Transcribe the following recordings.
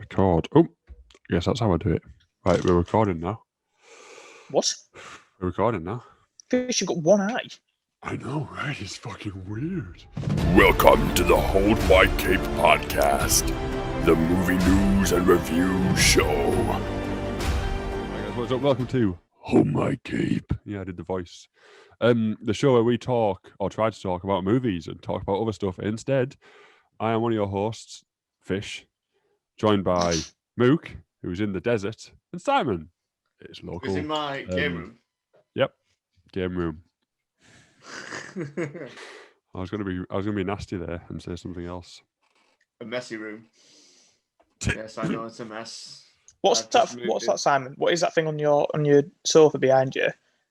Record. Oh, I guess that's how I do it. Right, we're recording now. What? We're recording now. Fish, you've got one eye. I know, right? It's fucking weird. Welcome to the Hold My Cape podcast, the movie news and review show. Hi guys, what's up? Welcome to Hold My Cape. Yeah, I did the voice. The show where we talk, or try to talk about movies and talk about other stuff. Instead, I am one of your hosts, Fish, joined by Mook, who's in the desert, and Simon. It's local. Who's in my game room? Yep, game room. I was gonna be nasty there and say something else. A messy room. Yes, I know it's a mess. What's that, Simon? What is that thing on your sofa behind you?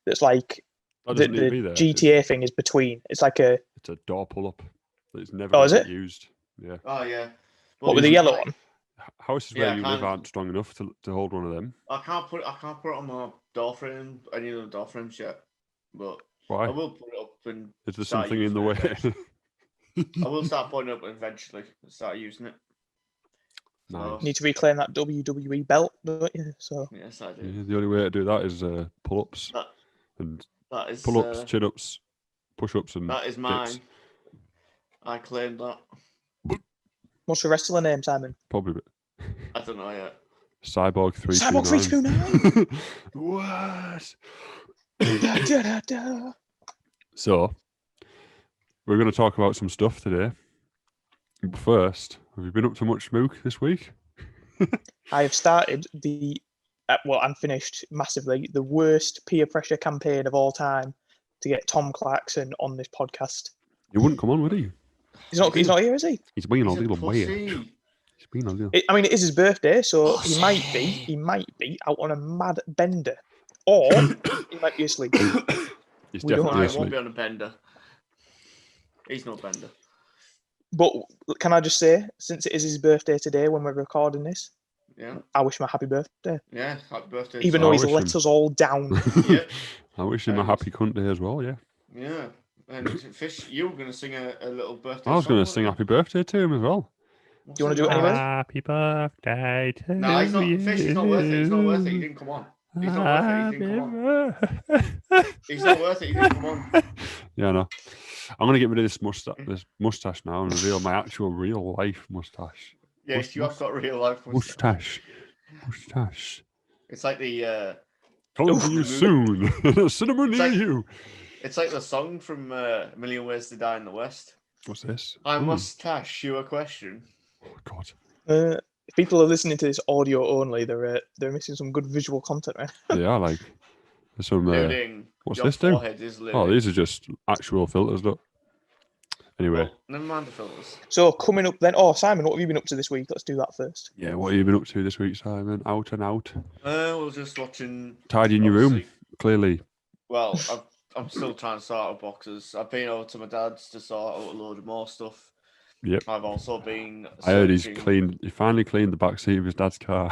That's like That the doesn't need to be there. GTA thing is between. It's like a. It's a door pull-up. It's never Oh, is it? used. Yeah. Oh yeah. What with the yellow one? Houses Yeah, where you live kind of. aren't strong enough to hold one of them. I can't put it on my door frame. Any of the door frames yet, but Why? I will put it up and. Is there start something in the way? using it. I will start putting it up eventually. Start using it. Nice. So, You need to reclaim that WWE belt, don't you? So yes, I do. Yeah, the only way to do that is pull-ups That- and That is pull-ups, chin-ups, push-ups, and that is dips. mine. I claimed that. what's your wrestler name, Simon? Probably I don't know yet. Cyborg 329. Cyborg 329. What? Da, da, da, da. So, we're going to talk about some stuff today. But first, have you been up to much, Mook, this week? I have started and finished massively the worst peer pressure campaign of all time to get Tom Clarkson on this podcast. He wouldn't come on, would he? He's not here, is he? He's being a He's a little weird. pussy. He's being a little... I mean, it is his birthday, so Pussy. he might be out on a mad bender, or he might be asleep. He's We don't definitely No, he won't asleep. be on a bender. He's no bender. But can I just say, since it is his birthday today when we're recording this, Yeah. I wish him a happy birthday. Yeah. Happy birthday. Even So though I he's wish let him- us all down. Yeah. I wish him a happy cunt day as well, yeah. Yeah. And Fish, you were going to sing a little birthday I was going to song, sing weren't happy birthday to him as well. you? Do you wanna do it anyway? Happy birthday to No, he's not. Fish, he's not worth it. He's not worth it. He didn't come on. He's not worth it. He didn't come on. He's not worth it. He didn't come on. Yeah, I know. I'm going to get rid of this mustache now and reveal my actual real life mustache. Yes, you have got real life. Mustache. It's like the. Coming to you soon. Cinema It's near like- you. It's like the song from A Million Ways to Die in the West. What's this? I Ooh. must ask you a question. Oh, God. If people are listening to this audio only, they're missing some good visual content, right? Yeah, like there's some. Loading. what's Your this do? forehead is loading. Oh, these are just actual filters, look. Anyway, Well, never mind the filters. So coming up then, Simon, what have you been up to this week? Let's do that first. yeah, what have you been up to this week, Simon? Out and out. We're just watching. Tidying your room, obviously- clearly. Well, I'm still trying to sort out boxes. I've been over to my dad's to sort out a load of more stuff. Yep. I've also been. I heard he's searching- he finally cleaned the back seat of his dad's car.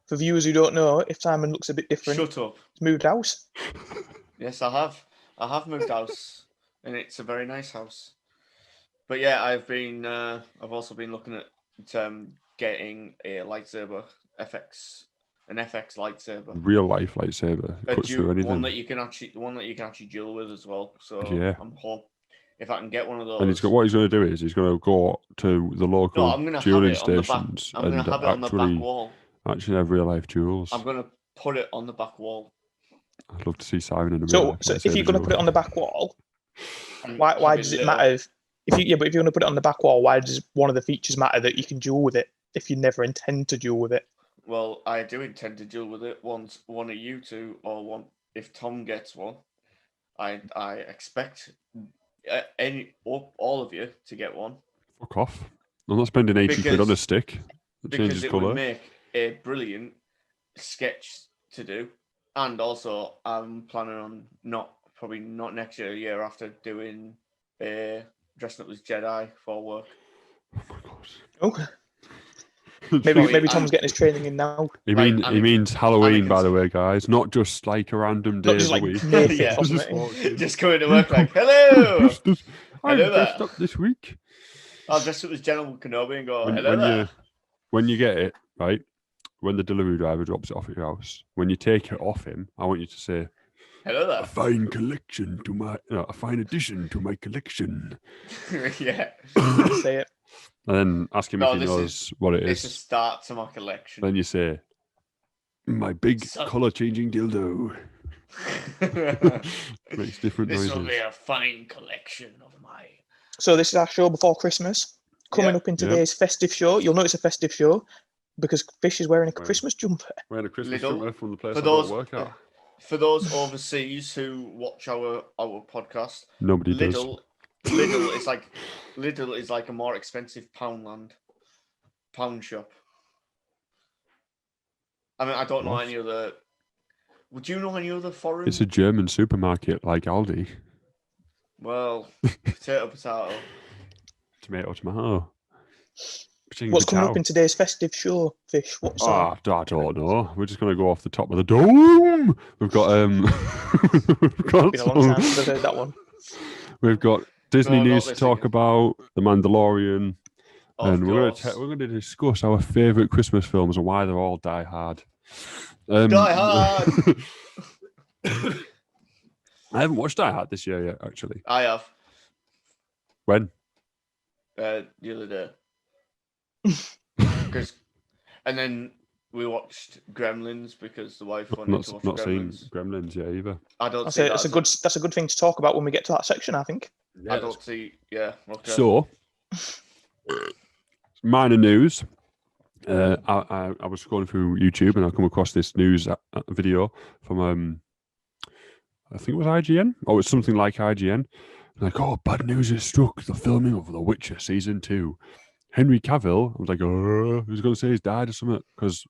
For viewers who don't know, if Simon looks a bit different, Shut up. he's moved house. Yes, I have. I have moved house, and it's a very nice house. But yeah, I've also been looking at getting a lightsaber, an FX lightsaber, Real life lightsaber. a Cuts through anything. one that you can actually duel with as well. So Yeah. I'm hope if I can get one of those. And what he's going to do is he's going to go to the local No, I'm gonna have dueling it on the back. stations I'm gonna and have it on the back actually wall. have real life duels. I'm gonna put it on the back wall. I'd love to see Simon in a real So life if you're lightsaber going to put it duel. on the back wall, And why have does it lit matter? up. But if you're going to put it on the back wall, why does one of the features matter that you can duel with it if you never intend to duel with it? Well, I do intend to deal with it once one of you two or one if Tom gets one. I expect all of you to get one Fuck off. I'm not spending 80 quid on a Because- stick that because changes it colour. would make a brilliant sketch to do. And also, I'm planning on probably not next year, a year after, doing dressing up as Jedi for work. Oh my god. Okay. Sorry, Maybe Tom's getting his training in now. He Like, means Halloween, by the Anakin's- way, guys. Not just like a random day Not just of like the week. naked Yeah. cosmetic. Just coming to work like, hello! I'm Hello dressed there. up this week. I'll dress up as General Kenobi and go, When, hello when there. you when you get it, right, when the delivery driver drops it off at your house, when you take it off him, I want you to say, Hello a there. fine collection to my, a fine addition to my collection. Yeah. Say it. And then ask him No, if he this knows what it It's a is. start to my collection. Then you say, my big So- colour-changing dildo. Makes different This noises. will be a fine collection of my. So this is our show before Christmas. Coming Yeah. up in today's festive show, you'll notice a festive show because Fish is wearing a Right. Christmas jumper. Wearing a Christmas Little- jumper from the place for I go those- to work at. For those overseas who watch our podcast, Nobody does. Lidl is like a more expensive pound shop. I mean, I don't know What? any other. Would you know any other foreign? It's a German supermarket like Aldi. Well, potato. Tomato, tomato. What's coming up in today's festive show, Fish? What's I don't know. We're just going to go off the top of the dome. We've got we've got, been a long time since I've heard that one. we've got Disney No, not news to this talk again. about, The Mandolorian, Of and we're course. going to discuss our favourite Christmas films and why they're all Die Hard. Die Hard! I haven't watched Die Hard this year yet, actually. I have When? the other day. And then we watched Gremlins because the wife wanted to watch Not seen Gremlins. Gremlins yet either. I don't That's see a, that's a good thing to talk about when we get to that section, I think. I don't see. Yeah. Okay. So, minor news. I was scrolling through YouTube and I come across this news video from I think it was IGN. Oh, it's something like IGN. Like, oh, bad news has struck the filming of The Witcher season 2. Henry Cavill. I was like, oh, who's going to say he's died or something? Because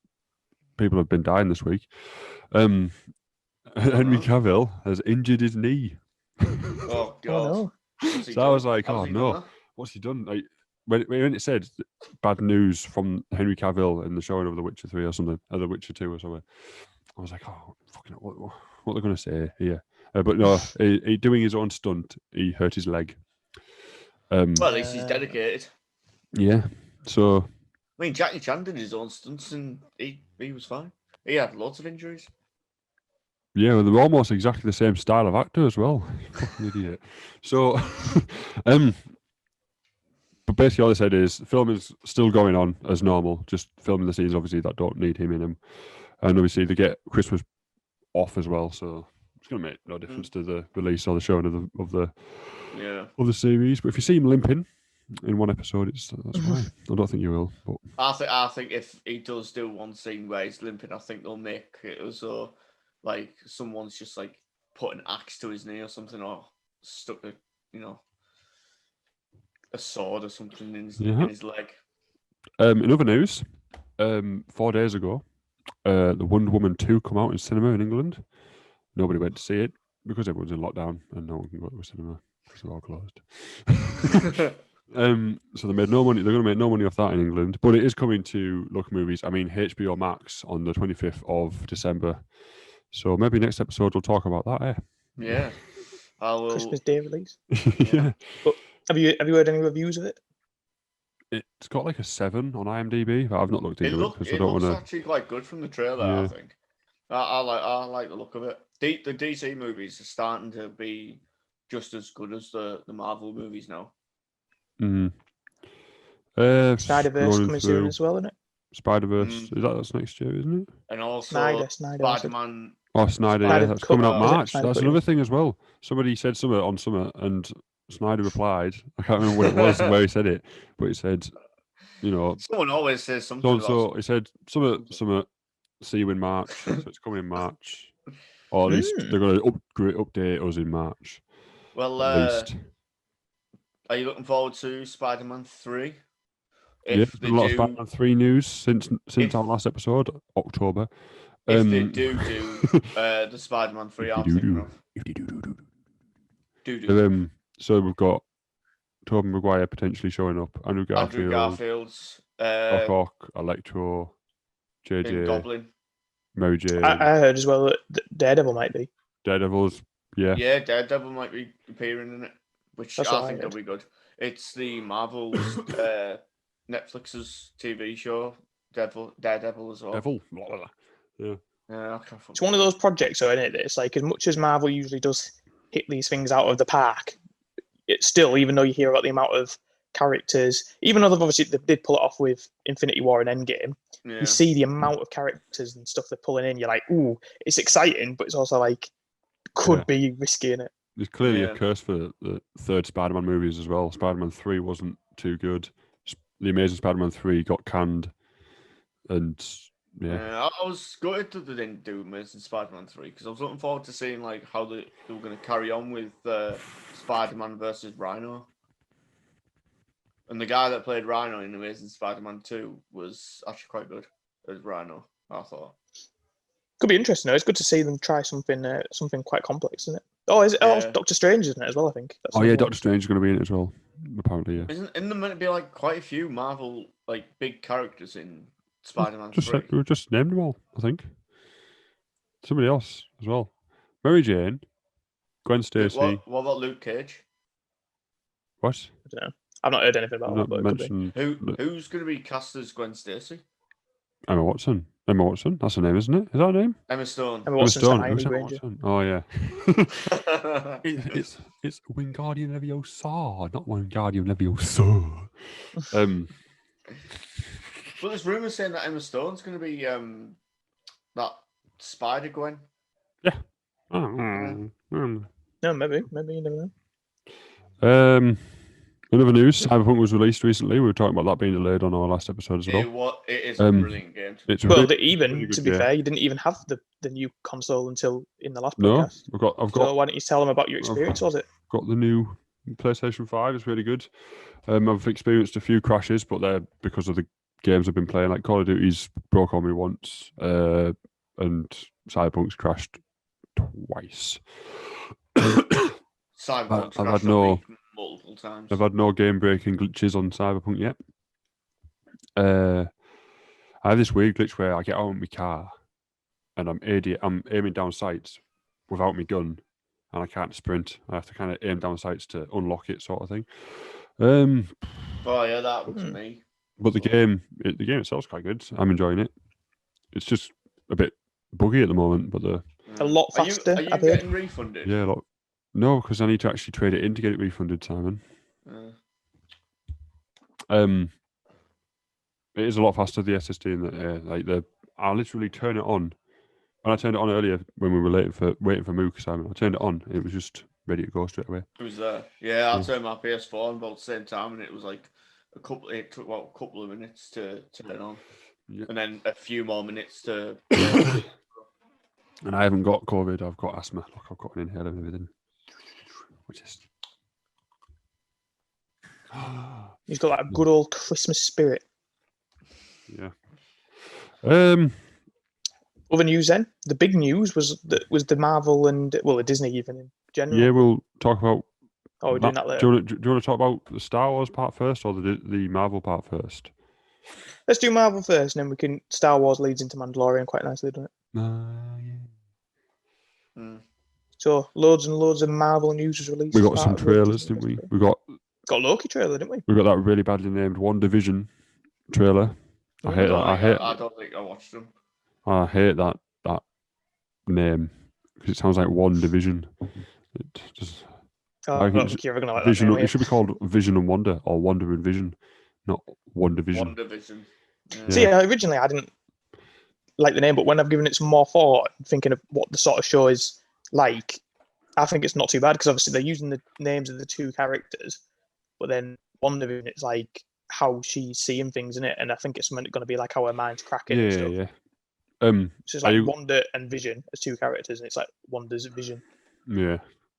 people have been dying this week. Henry Cavill has injured his knee. Oh God. Oh, no. What's he So I done? was like, How's oh, he no. done What's he done? Like when it said bad news from Henry Cavill in the showing of The Witcher 3 or something, or The Witcher 2 or something, I was like, oh, fucking, what are they going to say here? But no, he doing his own stunt, he hurt his leg. Well, at least he's dedicated. Yeah. So I mean, Jackie Chan did his own stunts and he was fine. He had lots of injuries. yeah, well, they're almost exactly the same style of actor as well. Fucking idiot. So, but basically all they said is filming's still going on as normal, just filming the scenes obviously that don't need him in them, and obviously they get Christmas off as well, so it's going to make no difference to the release or the showing of the series. But if you see him limping in one episode, that's fine. I don't think you will, but I think if he does do one scene where he's limping, I think they'll make it as though like someone's just like put an axe to his knee or something, or stuck a sword or something in his leg. in other news, 4 days ago, the Wonder Woman 2 come out in cinema in England. Nobody went to see it because everyone's in lockdown and no one can go to a cinema because they're all closed. So they made no money. They're going to make no money off that in England, but it is coming to Look Movies. I mean, HBO Max on the 25th of December. So maybe next episode we'll talk about that. Yeah, I will. Christmas Day release. Yeah. But have you heard any reviews of it? It's got like a 7 on IMDb, but I've not looked into it because I It don't looks want to. actually quite good from the trailer. I Yeah. think. I like the look of it. The DC movies are starting to be just as good as the Marvel movies now. Mm. Snyderverse scrolling coming soon through. as well, isn't it? Spider-Verse, that's next year, isn't it? And also Snyder. Spider-Man. Oh, Snyder, Snyder yeah, that's cut- coming out is it March. Snyder That's cut, another yeah. thing as well. Somebody said something on something, and Snyder replied. I can't remember what it was where he said it, but he said, Someone always says something. so he said something. See you in March. So it's coming in March, or at least they're going to update us in March. Well, At least. are you looking forward to Spider-Man 3? Yeah, there's been a lot of Spider-Man 3 news since our last episode, October. If they do the Spider-Man 3, I'm thinking of. So we've got Tobey Maguire potentially showing up, Andrew Garfield's Doc Ock, Electro, in JJ, Goblin. Mary Jane, I heard as well that Daredevil might be. Daredevils. Yeah. Yeah, Daredevil might be appearing in it, which That's I what I think will heard. be good. It's the Marvel's Netflix's TV show Daredevil as well. Devil. Blah, blah, blah. Yeah. Yeah, I can't It's one of those projects, though, isn't it? It's like as much as Marvel usually does hit these things out of the park, it's still, even though you hear about the amount of characters, even though they did pull it off with Infinity War and Endgame, Yeah. you see the amount of characters and stuff they're pulling in. You're like, ooh, it's exciting, but it's also like could be risky in it. There's clearly Yeah. a curse for the third Spider-Man movies as well. Spider-Man 3 wasn't too good. The Amazing Spider-Man 3 got canned, and I was gutted that they didn't do Amazing Spider-Man 3 because I was looking forward to seeing like how they were going to carry on with Spider-Man versus Rhino. And the guy that played Rhino in Amazing Spider-Man 2 was actually quite good as Rhino, I thought. Could be interesting, though. It's good to see them try something quite complex, isn't it? Oh, is it? Yeah. Oh, Doctor Strange, isn't it, as well, I think. That's oh another yeah, one. Doctor Strange is going to be in it as well. Apparently, yeah. Isn't there meant to be like quite a few Marvel like big characters in Spider-Man 3? We just named them all, I think. Somebody else as well. Mary Jane, Gwen Stacy. What about Luke Cage? What? I don't know. I've not heard anything about Not that, but it could be. mentioned. Who's going to be cast as Gwen Stacy? Emma Watson. Emma Watson. That's her name, isn't it? Is that her name? Emma Stone. Emma Emma Watson's Stone. Hermione Who's Emma Granger. Watson? Oh yeah. it's Wingardium Leviosa, not Wingardium Leviosa. But there's rumours saying that Emma Stone's going to be that Spider Gwen. Yeah. No, maybe. You never know. Another news, Cyberpunk was released recently. We were talking about that being delayed on our last episode as well. It is a brilliant game. It's Well, really good, to be fair, you didn't even have the new console until in the last No, podcast. I've So got why don't you tell them about your experience, was it? got the new PlayStation 5. It's really good. I've experienced a few crashes, but they're because of the games I've been playing. Like Call of Duty's broke on me once, and Cyberpunk's crashed twice. Cyberpunk's I've crashed had no- on me multiple times. I've had no game-breaking glitches on Cyberpunk yet. I have this weird glitch where I get out of my car and I'm aiming down sights without my gun, and I can't sprint. I have to kind of aim down sights to unlock it, sort of thing. Oh yeah, that happened to me. But the game itself's quite good. I'm enjoying it. It's just a bit buggy at the moment, but A lot faster, Are you I've heard. getting refunded? yeah, no, because I need to actually trade it in to get it refunded, Simon. It is a lot faster, the SSD, and I literally turn it on. When I turned it on earlier when we were waiting for Mook, Simon, I turned it on. It was just ready to go straight away. It was there. Yeah, I turned my PS4 on about the same time, and it was like it took about a couple of minutes to turn on, and then a few more minutes to. And I haven't got COVID. I've got asthma. Look, I've got an inhaler and everything. Which is. He's got that good old Christmas spirit. Yeah. Other news then. The big news was the Marvel and the Disney even in general. Yeah, we'll talk about. Oh, we're doing that later. Do you want to talk about the Star Wars part first or the Marvel part first? Let's do Marvel first, and then Star Wars leads into Mandalorian quite nicely, doesn't it? Yeah. So loads and loads of Marvel news was released. We as got part some of the trailers, Disney didn't we? Festival. Got Loki trailer, didn't we? We got that really badly named WandaVision trailer. I hate that. I don't think I watched them. I hate that name because it sounds like one division. It just I don't think you're ever gonna like Vision. that name, It should be called Vision and Wonder or Wonder and Vision, not One Division. WandaVision. Yeah. See, originally I didn't like the name, but when I've given it some more thought, thinking of what the sort of show is like, I think it's not too bad because obviously they're using the names of the two characters, but then one of it, it's like how she's seeing things in it, and I think it's going to be like how her mind's cracking. and stuff. Yeah. So it's like Wanda and Vision as two characters, and it's like Wanda's Vision. Yeah,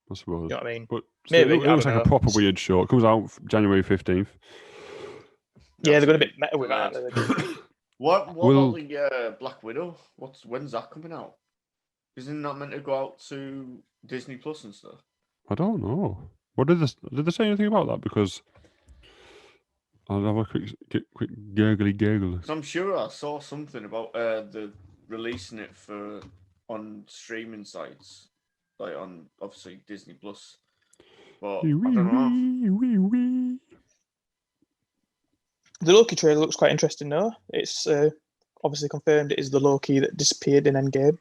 I suppose. You know what I mean? But maybe it looks like a proper weird show. It comes out January 15th. Yeah, they're going to be meta with that. What about the Black Widow? When's that coming out? Isn't that meant to go out to Disney Plus and stuff? I don't know. What did they say anything about that? Because I'll have a quick gurgly gurgle. I'm sure I saw something about the releasing it on streaming sites, like on obviously Disney Plus. But I don't know. The Loki trailer looks quite interesting, though. It's obviously confirmed it is the Loki that disappeared in Endgame.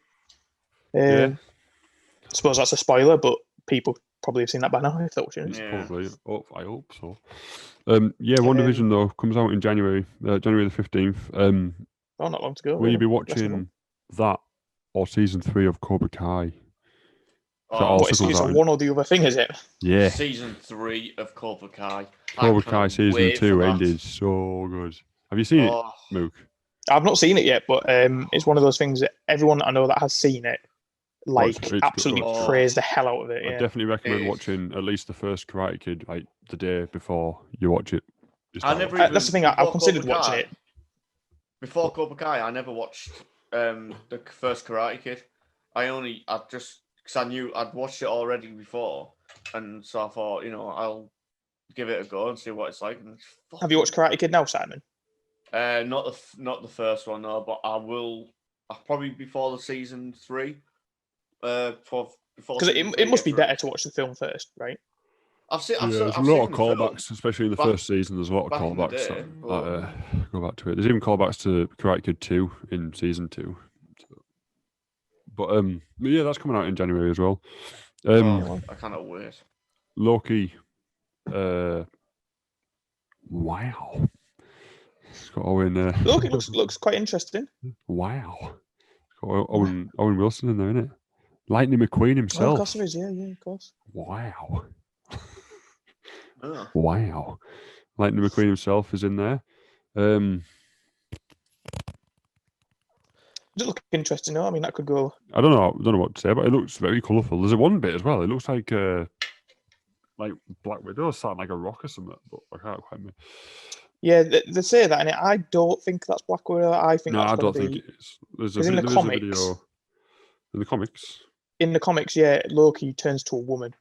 Yeah. I suppose that's a spoiler, but people probably have seen that by now if they're watching it. Yeah. Probably. Oh, I hope so. WandaVision though comes out in January, January the 15th. Oh, not long to go. Will you be Less than a watching month. that or season 3 of Cobra Kai? That Oh, also What, comes it's out in- one or the other thing, is it? Yeah. Season 3 of Cobra Kai. Cobra Kai can't season wait 2 for that. ended so good. Have you seen it, Oh, Mook? I've not seen it yet, but it's one of those things that everyone I know that has seen it, it's absolutely good. praise the hell out of it. I Yeah. definitely recommend It is. watching at least the first Karate Kid, like the day before you watch it. Just I start never watching even, That's the thing. I've before considered Cobra watching Kai- it. Before Cobra Kai, I never watched the first Karate Kid. Because I knew I'd watched it already before, and so I thought, I'll give it a go and see what it's like. And it's Have you watched Karate Kid now, Simon? Not the first one, no, but I will. Probably before the season 3. Before Because season it 3 must be gets better released. to watch the film first, right? I've seen. There's I've a lot seen of the film. callbacks, especially in the back- first season. There's a lot of back in the callbacks day, that go back to it. There's even callbacks to Karate Kid 2 in season 2. But yeah, that's coming out in January as well. I cannot wait. Loki, wow. It's got Owen. Look, it looks quite interesting. Wow. It's got Owen Wilson in there, isn't it? Lightning McQueen Oh, of himself. course there is. Yeah, of course. Wow. Oh. Wow. Lightning McQueen himself is in there. Does it look interesting? No, I mean that could go. I don't know what to say, but it looks very colourful. There's a one bit as well. It looks like Black Widow sat on like a rock or something, but I can't quite remember. Yeah, they say that, and I don't think that's Black Widow. I think No, that's I don't gonna think be it is. There's in the there is a comics. video in the comics. In the comics. Yeah, Loki turns to a woman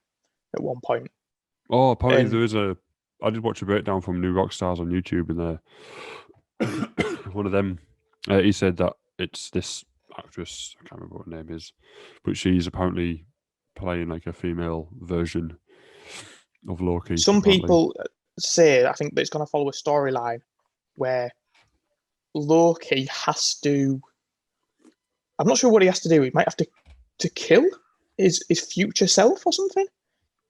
at one point. Oh, apparently And- there is a. I did watch a breakdown from New Rockstars on YouTube, and one of them, he said that it's this actress. I can't remember what her name is, but she's apparently playing like a female version of Loki. Some apparently. people say, I think that it's going to follow a storyline where Loki has to. I'm not sure what he has to do. He might have to kill his future self or something.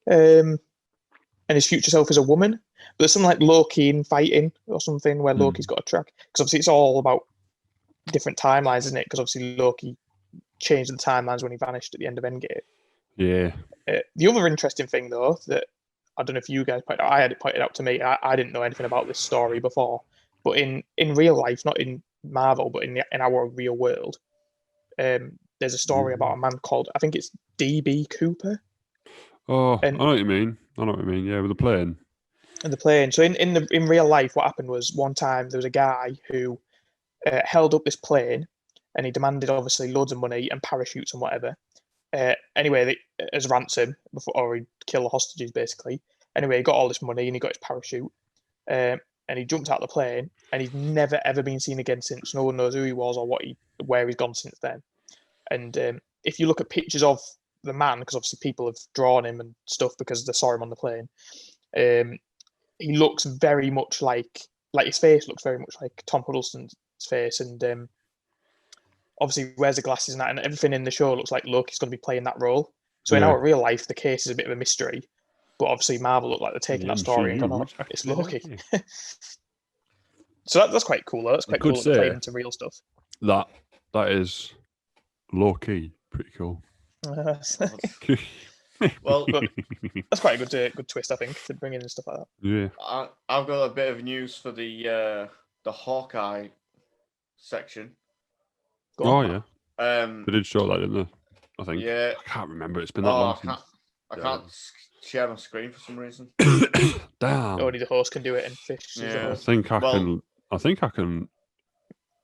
And his future self is a woman. But there's something like Loki in fighting or something where Loki's got to track. Because obviously it's all about different timelines, isn't it? Because obviously Loki changed the timelines when he vanished at the end of Endgame. Yeah. The other interesting thing, though, that I don't know if you guys pointed out, I had it pointed out to me. I didn't know anything about this story before. But in real life, not in Marvel, but in our real world, there's a story about a man called, I think it's D.B. Cooper. Oh, And- I know what you mean. Yeah, with the plane. And the plane. So in real life, what happened was one time there was a guy who held up this plane, and he demanded obviously loads of money and parachutes and whatever. Anyway, as ransom or he'd kill the hostages basically. Anyway, he got all this money and he got his parachute, and he jumped out of the plane, and he's never ever been seen again since. No one knows who he was or where he's gone since then. And if you look at pictures of the man, because obviously people have drawn him and stuff because they saw him on the plane, he looks very much like his face looks very much like Tom Hiddleston's face, and obviously wears the glasses and that, and everything in the show looks like Loki's going to be playing that role. So in Yeah. our real life, the case is a bit of a mystery, but obviously Marvel look like they're taking The that story and MCU, going, it's "Oh, it's actually Loki." Loki. So that's quite cool. Though. That's quite could cool that they're playing say- into real stuff. That is low key. Pretty cool. That's Well, quite a good twist, I think, to bring in and stuff like that. Yeah. I've got a bit of news for the Hawkeye section. Go Oh on. yeah. They did show that, didn't they? I think. Yeah. I can't remember. It's been that Oh, long I can't share my screen for some reason. since. Damn. Only the host can do it, and Fish is the Yeah. I host. think I Well- can. I think I can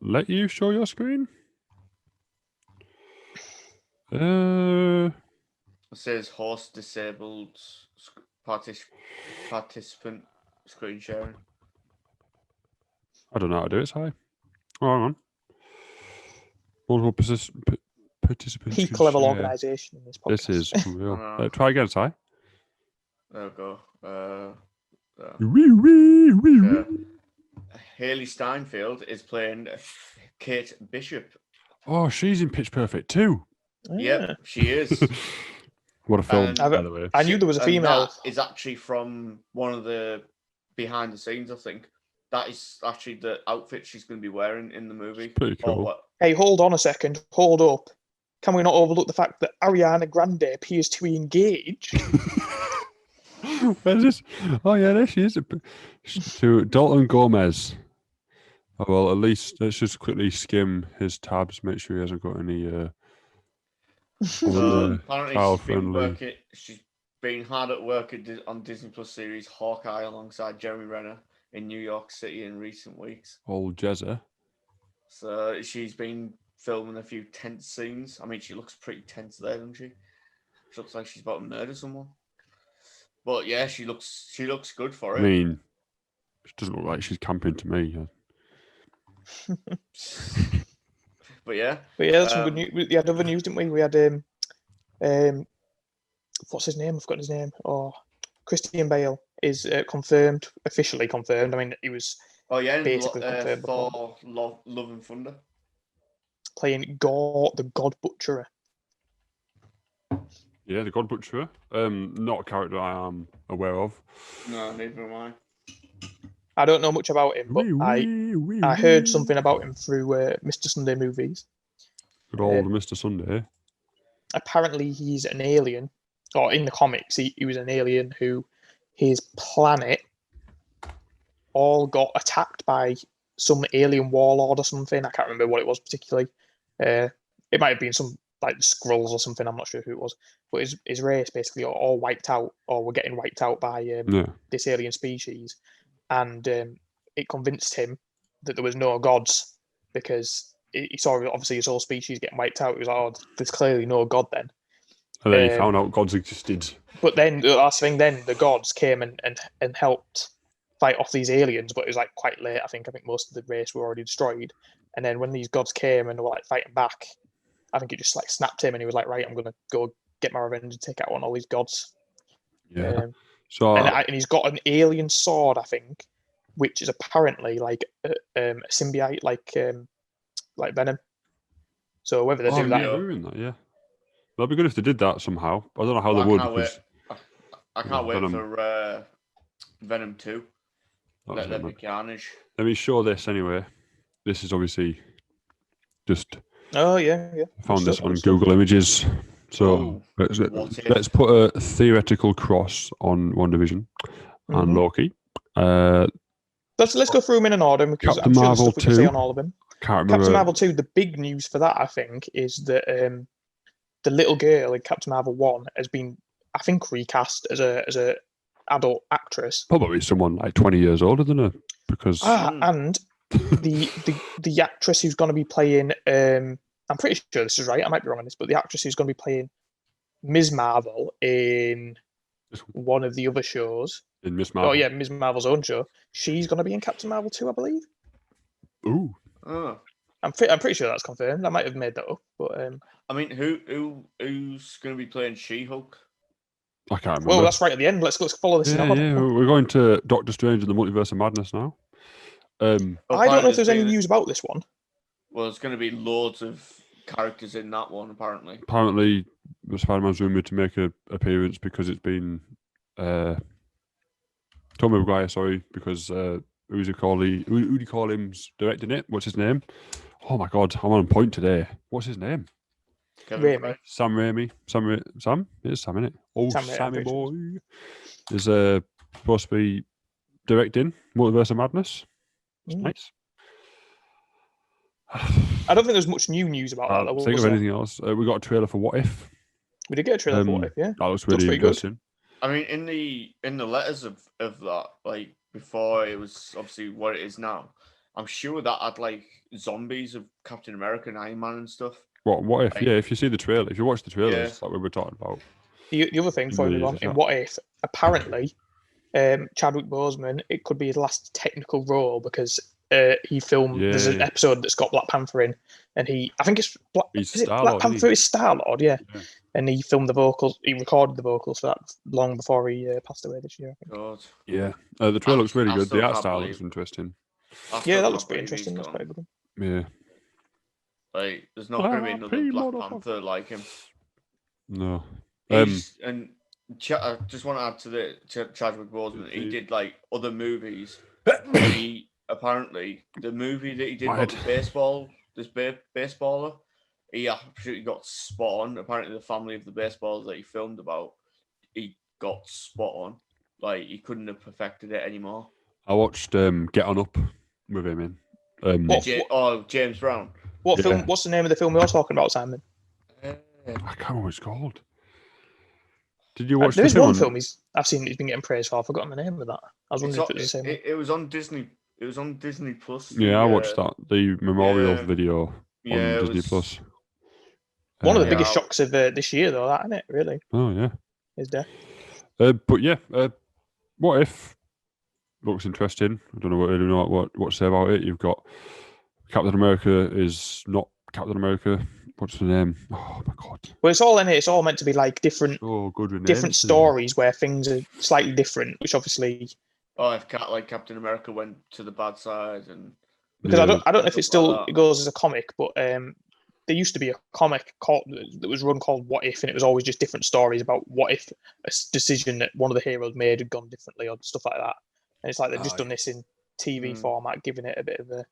let you show your screen. It says host disabled participant screen sharing. I don't know how to do it. Hi. Oh, hang on. Multiple participants. Peak can level share. organisation in this podcast. This is unreal. know. Try again, Si. There we go. There. Wee, wee, wee, Yeah. wee. Haley Steinfeld is playing Kate Bishop. Oh, she's in Pitch Perfect too. Yep, she is. What a film, And by the way. I knew there was a And female. that is actually from one of the behind the scenes, I think. That is actually the outfit she's going to be wearing in the movie. Pretty Or cool. what? Hey, hold on a second. Hold up. Can we not overlook the fact that Ariana Grande appears to be engaged? Where's this? Oh, yeah, there she is. To Dalton Gomez. Oh, well, at least let's just quickly skim his tabs, make sure he hasn't got any So apparently child-friendly. she's been hard at work on Disney Plus series Hawkeye alongside Jeremy Renner in New York City in recent weeks. Old Jezza. So she's been filming a few tense scenes. I mean, she looks pretty tense there, doesn't she? She looks like she's about to murder someone. But yeah, she looks good for it. I mean, she doesn't look like she's camping to me. But yeah, that's some good news. We had other news, didn't we? We had what's his name? I've forgotten his name. Oh, Christian Bale is officially confirmed. I mean, he was basically confirmed for Love and Thunder, playing the God Butcherer. Yeah, the God Butcherer. Not a character I am aware of. No, neither am I. I don't know much about him, but I heard something about him through Mr. Sunday movies. Good old Mr. Sunday. Apparently, he's an alien, or in the comics, he was an alien who his planet all got attacked by some alien warlord or something. I can't remember what it was particularly. It might have been some like Skrulls or something. I'm not sure who it was, but his race basically all wiped out, or were getting wiped out by this alien species. And it convinced him that there was no gods because he saw obviously his whole species getting wiped out. He was like, "Oh, there's clearly no god then." And then he found out gods existed. But then that's the thing. Then the gods came and helped fight off these aliens, but it was like quite late. I think most of the race were already destroyed. And then when these gods came and were like fighting back, I think it just like snapped him, and he was like, "Right, I'm gonna go get my revenge and take out on all these gods." Yeah. And he's got an alien sword, I think, which is apparently like a symbiote, like Venom. So whether they do that, yeah, that'd be good if they did that somehow. I don't know how they would. I can't wait for Venom 2. Let them be carnage. Let me show this anyway. This is obviously just. Oh yeah. Found this on Google Images. So let's put a theoretical cross on WandaVision and Loki. Let's go through them in an order because Captain Marvel 2. Say on all of them. Can't remember. Captain Marvel 2. The big news for that, I think, is that the little girl in Captain Marvel 1 has been, I think, recast as a adult actress. Probably someone like 20 years older than her, because and the actress who's going to be playing. I'm pretty sure this is right. I might be wrong on this, but the actress who's going to be playing Ms. Marvel in one of the other shows. In Miss Marvel. Oh yeah, Ms. Marvel's own show. She's going to be in Captain Marvel 2, I believe. Ooh. Oh. I'm pretty sure that's confirmed. I might have made that up, but I mean, who's going to be playing She-Hulk? I can't remember. Well, that's right at the end. Let's follow this. Yeah, we're going to Doctor Strange and the Multiverse of Madness now. I don't know if there's any news about this one. Well, there's going to be loads of characters in that one, apparently. Apparently, Spider-Man's rumoured to make an appearance because it's been Tobey Maguire, because who do you call him's directing it? What's his name? Oh my God, I'm on point today. What's his name? Raimi. Sam Raimi. Sam? It is Sam, isn't it? Oh, Sammy boy. Is supposed to be directing Multiverse of Madness. It's nice. I don't think there's much new news about that. Though. Think of anything else. We got a trailer for What If. We did get a trailer for What If, yeah. That looks really interesting. Good. I mean, in the letters of that, like before it was obviously what it is now, I'm sure that had like zombies of Captain America and Iron Man and stuff. What if? Like, if you see the trailer, if you watch the trailers, like we were talking about. The other thing for everyone in What If, apparently, Chadwick Boseman, it could be his last technical role because he filmed. There's an episode that's got Black Panther in, and I think it's Black Panther is Star-Lord, yeah. And he filmed the vocals. He recorded the vocals for that long before he passed away this year, I think. God. Yeah, the trailer looks really good. The art style looks interesting. Yeah, that looks pretty interesting. That's quite a good one. Yeah. Like, there's not going to be another Black Panther like him. No. And I just want to add to the Chadwick Boseman. He did like other movies. He apparently the movie that he did about the baseballer, he absolutely got spot on. Apparently, the family of the baseballers that he filmed about, he got spot on. Like, he couldn't have perfected it anymore. I watched Get On Up with him in. James Brown. What film? What's the name of the film you're talking about, Simon? I can't remember what it's called. Did you watch? There's one film I've seen he's been getting praised for. I've forgotten the name of that. I was wondering if it was the same. It was on Disney. It was on Disney Plus. Yeah, I watched that. The memorial video on Disney Plus. One of the biggest shocks of this year, though, that, isn't it? Really? Oh yeah. His death. But yeah, What If looks interesting. I don't know what to say about it. You've got Captain America is not Captain America. What's the name? Oh my god! Well, it's all in it. It's all meant to be like different, different stories where things are slightly different. Which obviously, if Captain America went to the bad side, and because I don't know if it still goes as a comic, but there used to be a comic that was run called What If, and it was always just different stories about what if a decision that one of the heroes made had gone differently or stuff like that. And it's like they've just done this in TV format, giving it a bit of a.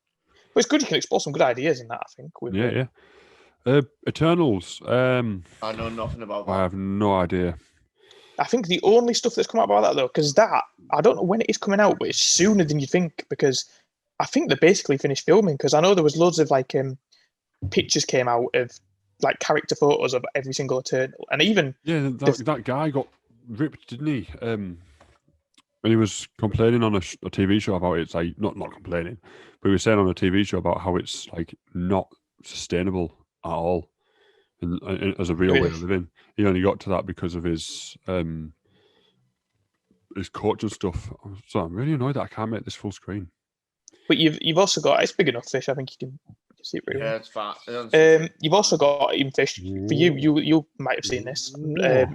But it's good. You can explore some good ideas in that, I think. Eternals. I know nothing about that. I have no idea. I think the only stuff that's come out about that, though, because that, I don't know when it is coming out, but it's sooner than you think, because I think they basically finished filming, because I know there was loads of like pictures came out of like character photos of every single Eternal, and even that guy got ripped, didn't he? And he was complaining on a TV show about it. It's like not complaining, but he was saying on a TV show about how it's like not sustainable at all, and as a real way of living. He only got to that because of his coach and stuff. So I'm really annoyed that I can't make this full screen. But you've also got, it's big enough fish. I think you can see it really well. Yeah, it's fat. You've also got even fish for you. You might have seen this. They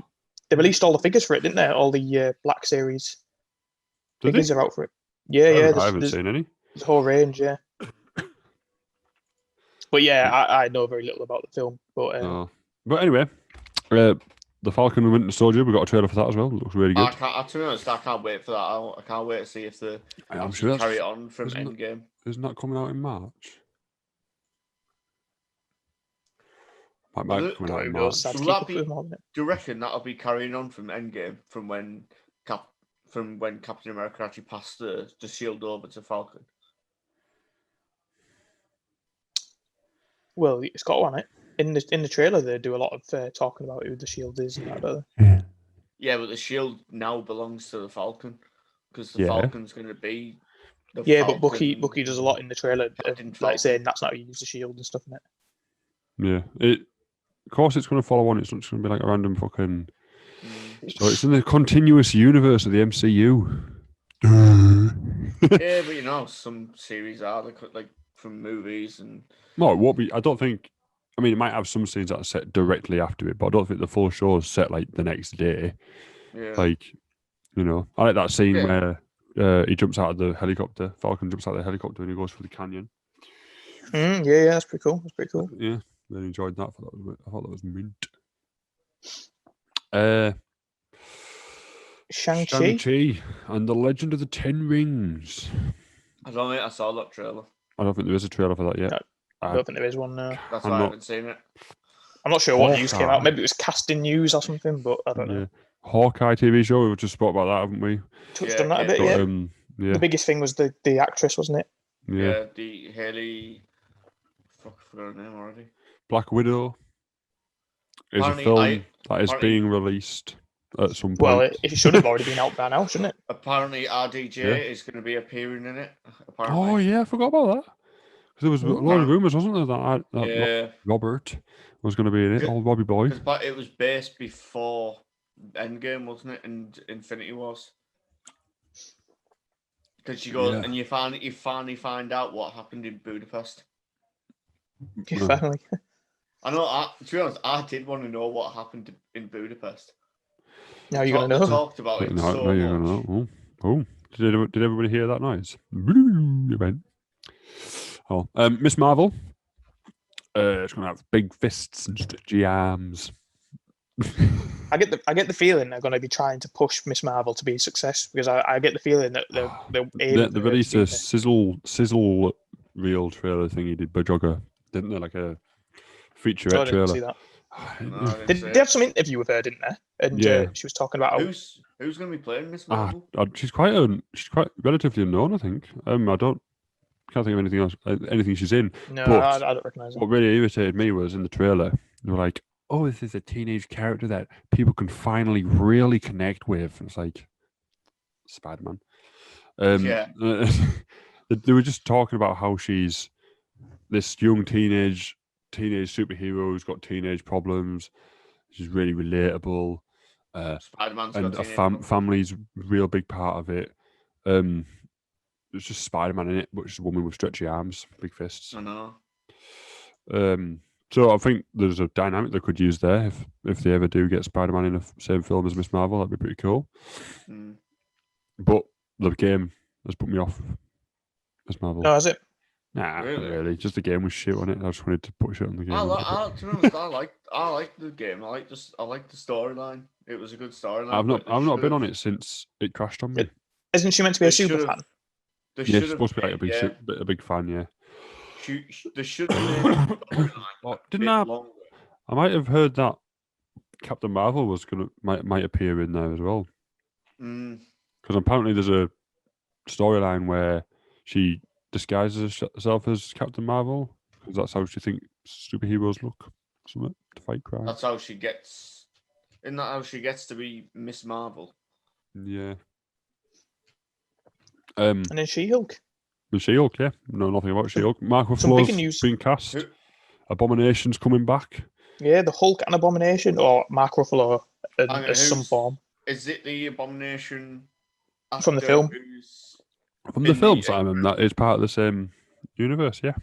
released all the figures for it, didn't they? All the Black Series figures are out for it. Yeah. I haven't seen any. There's a whole range, yeah. But yeah, I know very little about the film. But anyway, The Falcon and Winter Soldier, we got a trailer for that as well. It looks really good. To be honest, I can't wait for that. I can't wait to see if I'm sure carry it on from Endgame. Isn't that coming out in March? Might be coming out in March. Do you reckon that'll be carrying on from Endgame, from when Captain America actually passed the shield over to Falcon? Well, it's got one. In the trailer, they do a lot of talking about who the shield is and that, don't they? Yeah, but the shield now belongs to the Falcon, because the Falcon's going to be. But Bucky does a lot in the trailer, like saying that's not how you use the shield and stuff in it. Yeah, of course it's going to follow on. It's not just going to be like a random fucking. So it's in the continuous universe of the MCU. Yeah, but some series are like from movies and. No, it won't be. I don't think. I mean, it might have some scenes that are set directly after it, but I don't think the full show is set like the next day. Yeah. Like, I like that scene where he jumps out of the helicopter. Falcon jumps out of the helicopter and he goes through the canyon. Yeah, that's pretty cool. Yeah, really enjoyed that. I thought that was mint. Shang-Chi and the Legend of the Ten Rings. I don't think I saw that trailer. I don't think there is a trailer for that yet. No. I don't think there is one now. That's why I haven't seen it. I'm not sure what news came out. Maybe it was casting news or something, but I don't know. Hawkeye TV show. We've just spoke about that, haven't we? Touched on that a bit, yeah. The biggest thing was the actress, wasn't it? Yeah, the Haley. Fuck, I forgot her name already. Black Widow is a film that is being released at some point. Well, it should have already been out by now, shouldn't it? Apparently, RDJ is going to be appearing in it. Apparently. Oh yeah, I forgot about that. There was a lot of rumours, wasn't there, that Robert was going to be in it, old Robbie boy. But it was based before Endgame, wasn't it, and Infinity Wars? Because you go and you finally find out what happened in Budapest. You finally. I know. To be honest, I did want to know what happened in Budapest. Now you're going to know. Talked about it so much. Oh, did everybody hear that noise? It went. Oh, Miss Marvel. It's going to have big fists and stretchy arms. I get the feeling they're going to be trying to push Miss Marvel to be a success because I get the feeling that they're aiming They for her released to a be sizzle reel trailer thing he did by Jogger, didn't they? Like a featurette I didn't see trailer. that. No, I didn't They, see they it. had some interview with her, didn't they? And Yeah. she was talking about how Who's going to be playing Miss Marvel? She's quite relatively unknown, I think. I can't think of anything else, anything she's in. no, but I don't recognise her. What really irritated me was in the trailer, they were like, "Oh, this is a teenage character that people can finally really connect with." And it's like Spider-Man. Yeah. They were just talking about how she's this young teenage superhero who's got teenage problems. She's really relatable. Spider-Man's And got a teenage family's a real big part of it. It's just Spider-Man in it, but she's a woman with stretchy arms, big fists. I know. So I think there's a dynamic they could use there if they ever do get Spider-Man in the same film as Miss Marvel. That'd be pretty cool. Mm. But the game has put me off Miss Marvel. No, is it? Nah, Really? not really. Just the game was shit on it. I just wanted to put shit on the game. To be honest, I like the game. I like the storyline. It was a good storyline. I've not been on it since it crashed on me. Isn't she meant to be a They super should've- fan? They Yeah, should she's have supposed to be like made- a big fan. Yeah. They should have made the storyline Oh, a didn't bit I? longer. I might have heard that Captain Marvel was might appear in there as well. Mm. Because apparently there's a storyline where she disguises herself as Captain Marvel because that's how she thinks superheroes look. Something to fight crime. That's how she gets. Isn't that how she gets to be Miss Marvel? Yeah. And then She-Hulk. The She-Hulk, yeah. No, nothing about She-Hulk. Mark Some big Ruffalo's news. being cast. Who- Abomination's coming back. Yeah, the Hulk and Abomination, or Mark Ruffalo Hang on, as some who's- form. Is it the Abomination From the actor film. who's From the in film, the Simon, that is part of the same universe, yeah.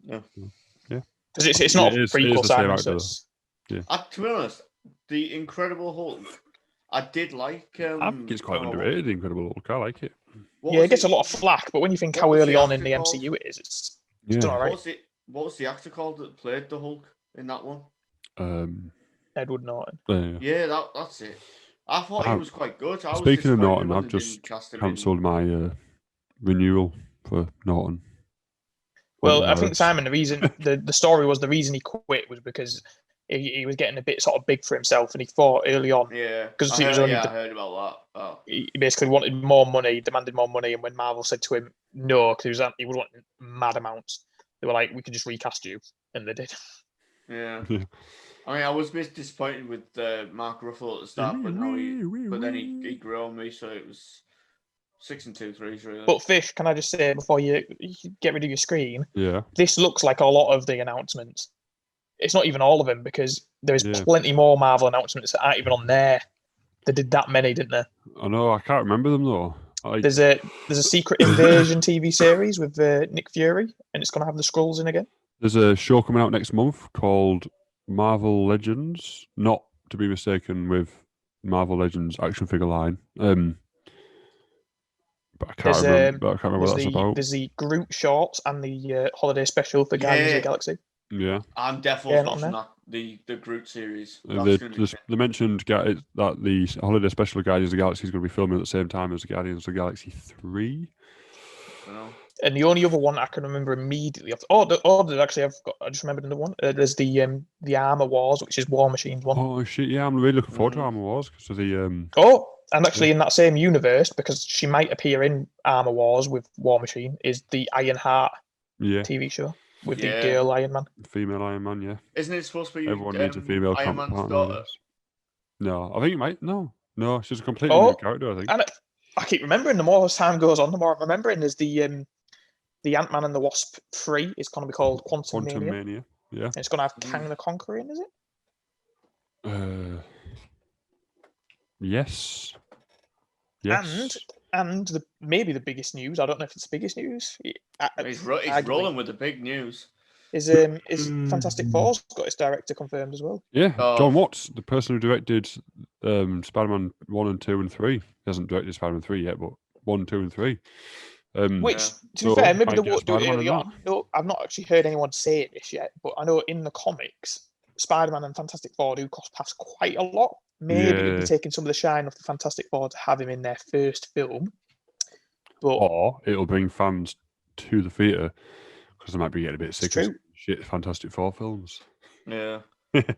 Because it's not It a is the prequel, same Simon. actor, So it's, To be honest, the Incredible Hulk, I did like. I think it's quite underrated, The Incredible Hulk. I like it. what yeah, was it gets a lot of flack, but when you think what how was early the on in actor the called? MCU it is, it's Yeah. done all right. What was the actor called that played the Hulk in that one? Edward Norton. Yeah, that's it. I thought he Ah, was quite good. I was speaking of disappointed Norton, when I've they didn't just cast him in. cancelled my renewal for Norton. Well, Went I think with Simon, the reason the story was the reason he quit was because he was getting a bit sort of big for himself, and he thought early on Yeah, 'Cause I it was heard, only yeah, the- I heard about that. Oh. he basically wanted more money, demanded more money, and when Marvel said to him no, because he would want mad amounts, they were like, "We can just recast you," and they did. Yeah. Yeah. I mean, I was a bit disappointed with Mark Ruffalo at the start, but then he grew on me, so it was 6 and 2/3 really. But Fish, can I just say before you get rid of your screen, Yeah. this looks like a lot of the announcements. It's not even all of them because there is Yeah. plenty more Marvel announcements that aren't even on there. They did that many, didn't they? I know, I can't remember them though. There's a Secret Invasion TV series with Nick Fury, and it's going to have the Skrulls in again. There's a show coming out next month called Marvel Legends, not to be mistaken with Marvel Legends action figure line. But I can't remember what that's about. There's the Groot shorts and the holiday special for Guardians of Yeah. the Galaxy. Yeah. I'm definitely Yeah, not on watching the Groot series. They, That's gonna be they mentioned that the holiday special of Guardians of the Galaxy is going to be filming at the same time as Guardians of the Galaxy 3. you know. And the only other one I can remember immediately. Actually, I just remembered another one. There's the Armor Wars, which is War Machine's one. Oh shit! Yeah, I'm really looking forward to Armor Wars because of the And actually, in that same universe, because she might appear in Armor Wars with War Machine, is the Iron Heart TV show with the girl Iron Man. female Iron Man. Yeah, Isn't it supposed to be everyone needs a female Iron Man's counterpart daughter? nowadays. No, I think it might. No, she's a completely new character. I think. And I keep remembering, the more time goes on, the more I'm remembering. There's the Ant-Man and the Wasp 3 is going to be called Quantum Mania. Yeah. And it's going to have Kang the Conqueror in, is it? Yes. And maybe the biggest news, I don't know if it's the biggest news. He's rolling with the big news. Is Fantastic Four's got its director confirmed as well. Yeah, John Watts, the person who directed Spider-Man 1 and 2 and 3. He hasn't directed Spider-Man 3 yet, but 1, 2 and 3. Which, Yeah. to be fair, maybe might they get won't do it Spider-Man early in on. No, I've not actually heard anyone say this yet, but I know in the comics, Spider-Man and Fantastic Four do cross paths quite a lot. Maybe it'd be Yeah. taking some of the shine off the Fantastic Four to have him in their first film. But Or it'll bring fans to the theatre because they might be getting a bit sick of true. shit Fantastic Four films. Yeah.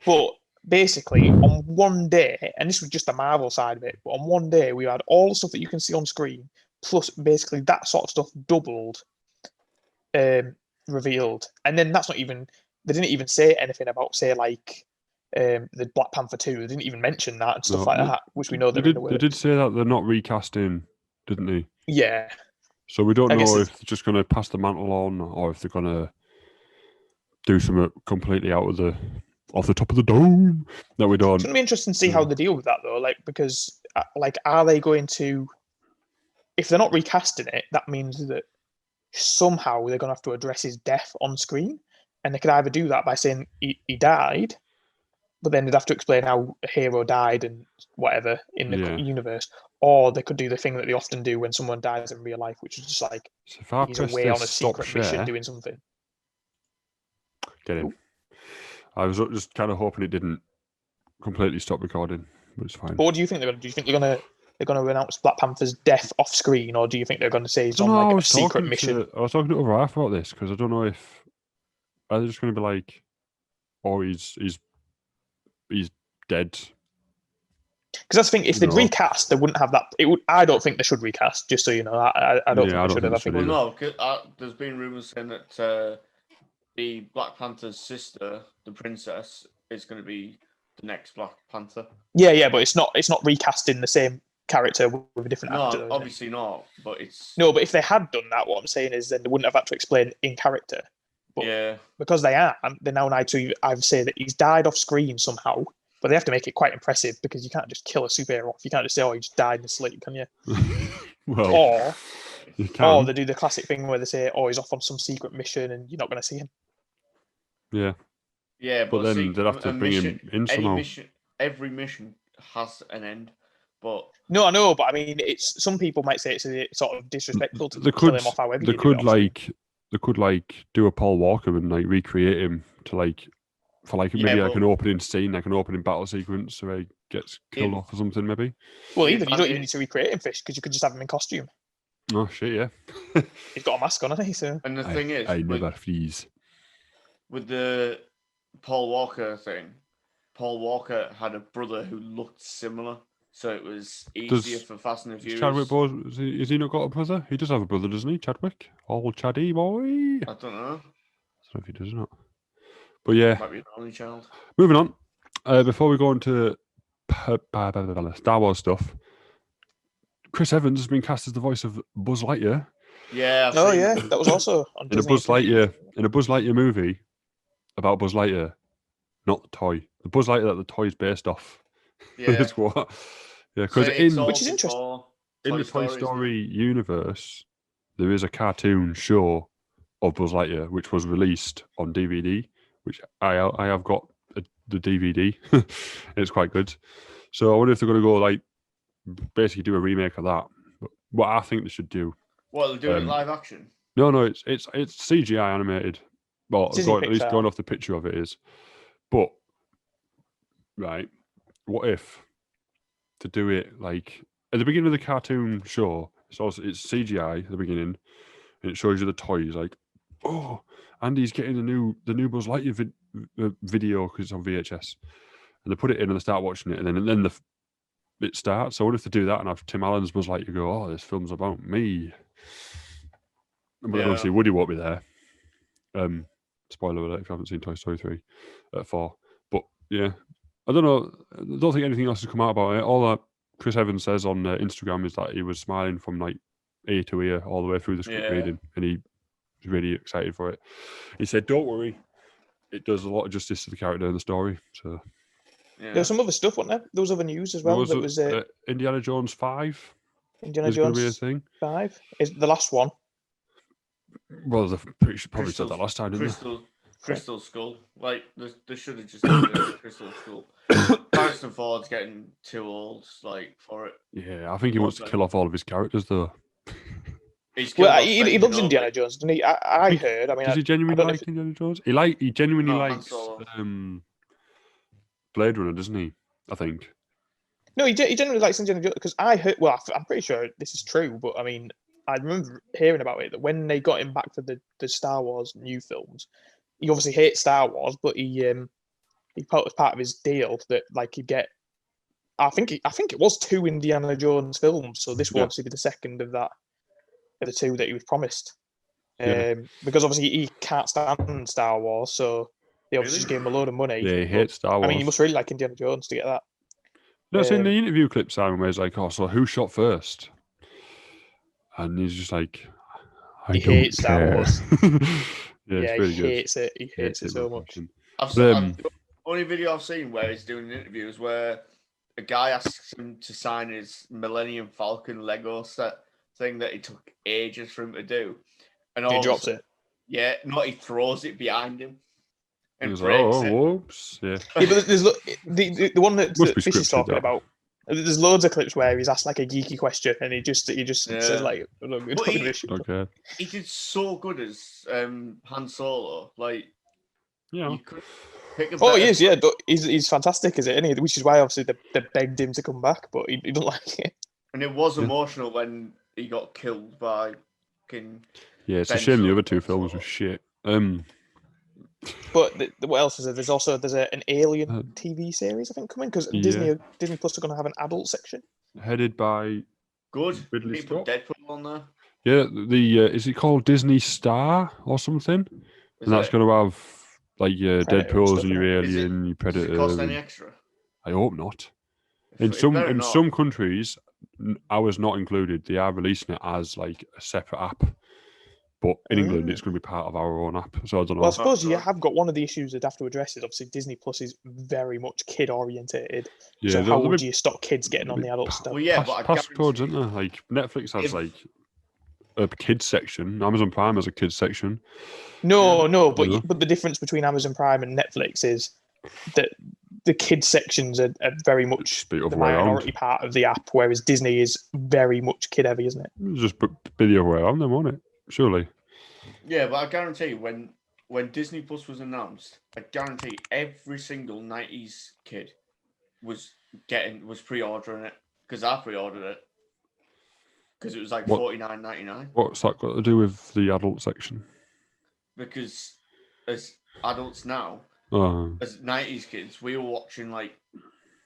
But basically, on one day, and this was just the Marvel side of it, but on one day we had all the stuff that you can see on screen, plus basically that sort of stuff doubled, revealed. And then that's not even, they didn't even say anything about, say, like the Black Panther 2. They didn't even mention that and stuff No, like they- that, which we know They they're in the did works. say that they're not recasting, didn't they? Yeah. So we don't I guess know it's- if they're just going to pass the mantle on or if they're going to do something completely off the top of the dome that we don't. It's going to be interesting to see how they deal with that, though. Like, because, like, are they going to, if they're not recasting it, that means that somehow they're going to have to address his death on screen. And they could either do that by saying he died, but then they'd have to explain how a hero died and whatever in the Yeah. universe. Or they could do the thing that they often do when someone dies in real life, which is just like So if I he's press away this on a stop secret share, mission doing something. get in. I was just kind of hoping it didn't completely stop recording, but it's fine. But what do you think they're going to do? Do you think they're going to announce Black Panther's death off screen, or do you think they're going to say he's on like a secret mission? I was talking to other half about this because I don't know if are they just going to be like, oh, he's dead. Because that's the thing. If they'd No. recast, they wouldn't have that. It would. I don't think they should recast. Just so you know, I don't Yeah, I think don't they should have. I think think they Well, should no, 'cause, there's been rumours saying that the Black Panther's sister, the princess, is going to be the next Black Panther. yeah, but it's not recasting the same character with a different actor. No, though, obviously not. But it's no, but if they had done that, what I'm saying is then they wouldn't have had to explain in character. But yeah, because they are, they now need to either say that he's died off screen somehow, but they have to make it quite impressive because you can't just kill a superhero off. You can't just say, "Oh, he just died in his sleep," can you? Well, Or you can. they do the classic thing where they say, "Oh, he's off on some secret mission, and you're not going to see him." Yeah, yeah. but then see, they'd have to a bring him mission- in somehow. Every mission has an end, but No, I know, but I mean, it's some people might say it's a sort of disrespectful to They kill could, him off. However, they you do could it off screen. they could like do a Paul Walker and like recreate him to like for like Yeah, maybe like but- an opening scene, like an opening battle sequence, so he gets killed Yeah. off or something maybe. Well, Yeah, even you I don't mean- even need to recreate him, Fish, because you could just have him in costume. Oh shit, yeah. He's got a mask on, hasn't he? So and the thing is, I never freeze. with the Paul Walker thing, Paul Walker had a brother who looked similar, so it was easier for Fast and the Is Furious. Chadwick Boseman, is he not got a brother? He does have a brother, doesn't he? Chadwick, old Chaddy boy. I don't know. I don't know if he does or not. But yeah, Might be an only child. moving on. Before we go into Star Wars stuff, Chris Evans has been cast as the voice of Buzz Lightyear Yeah. I've oh seen- yeah, that was also on in a Disney. Buzz Lightyear movie about Buzz Lightyear, not the toy. The Buzz Lightyear that the toy is based off. Yeah. Is what. Yeah, because So it's all Which is interesting. before in the Toy Story, isn't it? Story universe, there is a cartoon show of Buzz Lightyear which was released on DVD, which I have got the DVD. It's quite good. So I wonder if they're going to go like basically do a remake of that. But what I think they should do. What, they're doing it Um, live action? No, it's CGI animated. Well, Disney at least Pixar. going off the picture of it is. But right, what if to do it like at the beginning of the cartoon show? It's CGI at the beginning, and it shows you the toys. Like, oh, Andy's getting the new Buzz Lightyear video because it's on VHS, and they put it in and they start watching it, and then it starts. So what if they do that and have Tim Allen's Buzz Lightyear go, oh, this film's about me? But then Yeah. obviously Woody won't be there. Spoiler alert if you haven't seen Toy Story 3 at 4. But yeah, I don't know. I don't think anything else has come out about it. All that Chris Evans says on Instagram is that he was smiling from like ear to ear all the way through the script Yeah. reading, and he was really excited for it. He said, "Don't worry, it does a lot of justice to the character and the story." So Yeah. There was some other stuff, wasn't there? There was other news as well. That was Indiana Jones 5 Indiana is going to be a Jones thing. 5 is the last one. Well, they probably said that last time, didn't they? Crystal Skull. Like, they should have just done it Crystal Skull. Harrison Ford's getting too old, like, for it. Yeah, I think he wants to kill off all of his characters, though. He's killed Well, off he Ben loves Kenobi. Indiana Jones, doesn't he? I heard. I mean, Does he I genuinely don't know like if Indiana Jones? He genuinely No, Han likes Solo. Blade Runner, doesn't he? I think. no, he generally likes Indiana Jones because I heard. Well, I'm pretty sure this is true, but I mean, I remember hearing about it that when they got him back for the Star Wars new films, he obviously hates Star Wars, but he put as part of his deal that like he'd get. I think it was 2 Indiana Jones films, so this will Yeah. obviously be the second of that of the 2 that he was promised. Yeah. Because obviously he can't stand Star Wars, so they obviously just gave him a load of money. Yeah, he But, hates Star Wars. I mean, you must really like Indiana Jones to get that. No, I've seen the interview clip, Simon, where he's like, "Oh, so who shot first?" And he's just like, "I He don't hates Star care." Wars. Yeah, it's Yeah, really he good. hates it. He hates it so much. The only video I've seen where he's doing an interview is where a guy asks him to sign his Millennium Falcon Lego set thing that it took ages for him to do. And He drops it. Yeah, he throws it behind him and He's breaks like, it. "Oh, whoops!" Yeah. Yeah, but there's the one that Must be Fish is scripted, talking that. about. There's loads of clips where he's asked like a geeky question and he just says like, "Look, But he- Okay. He did so good as Han Solo. Like, Yeah. you could pick a Oh, better- he is, yeah. He's fantastic, is it? Isn't he? Which is why obviously they begged him to come back, but he don't like it. And it was Yeah. emotional when he got killed by fucking. Yeah, it's a Ben shame the Solo. other 2 films were shit. But what else is there? There's an Alien Uh, TV series I think coming because yeah. Disney Plus are going to have an adult section. Headed by Good. Ridley He put Scott. Deadpool on there. Yeah, is it called Disney Star or something? Is And that's it? going to have like your Predator and Deadpool's stuff, and your innit? Is it- Alien, your Does Predator. it cost any and- extra? I hope not. In It some better not. some countries, ours not included, they are releasing it as like a separate app. But in England, it's going to be part of our own app. So I don't know. Well, I suppose you God. have got one of the issues they'd have to address is obviously Disney Plus is very much kid orientated. yeah, So how there'll would be you stop kids getting on the adult pa- stuff? Well, yeah, but I passcodes, guarantee- isn't there? Like Netflix has If- like a kids section. Amazon Prime has a kids section. No, You know? but the difference between Amazon Prime and Netflix is that the kids sections are very much It's the the other way around. minority part of the app, whereas Disney is very much kid heavy, isn't it? It's just be the other way around, then, won't it? Surely. Yeah, but I guarantee you, when Disney Plus was announced, I guarantee every single 90s kid was pre-ordering it because I pre-ordered it because it was like What- $49.99. What's that got to do with the adult section? Because as adults now, Oh, as 90s kids, we were watching like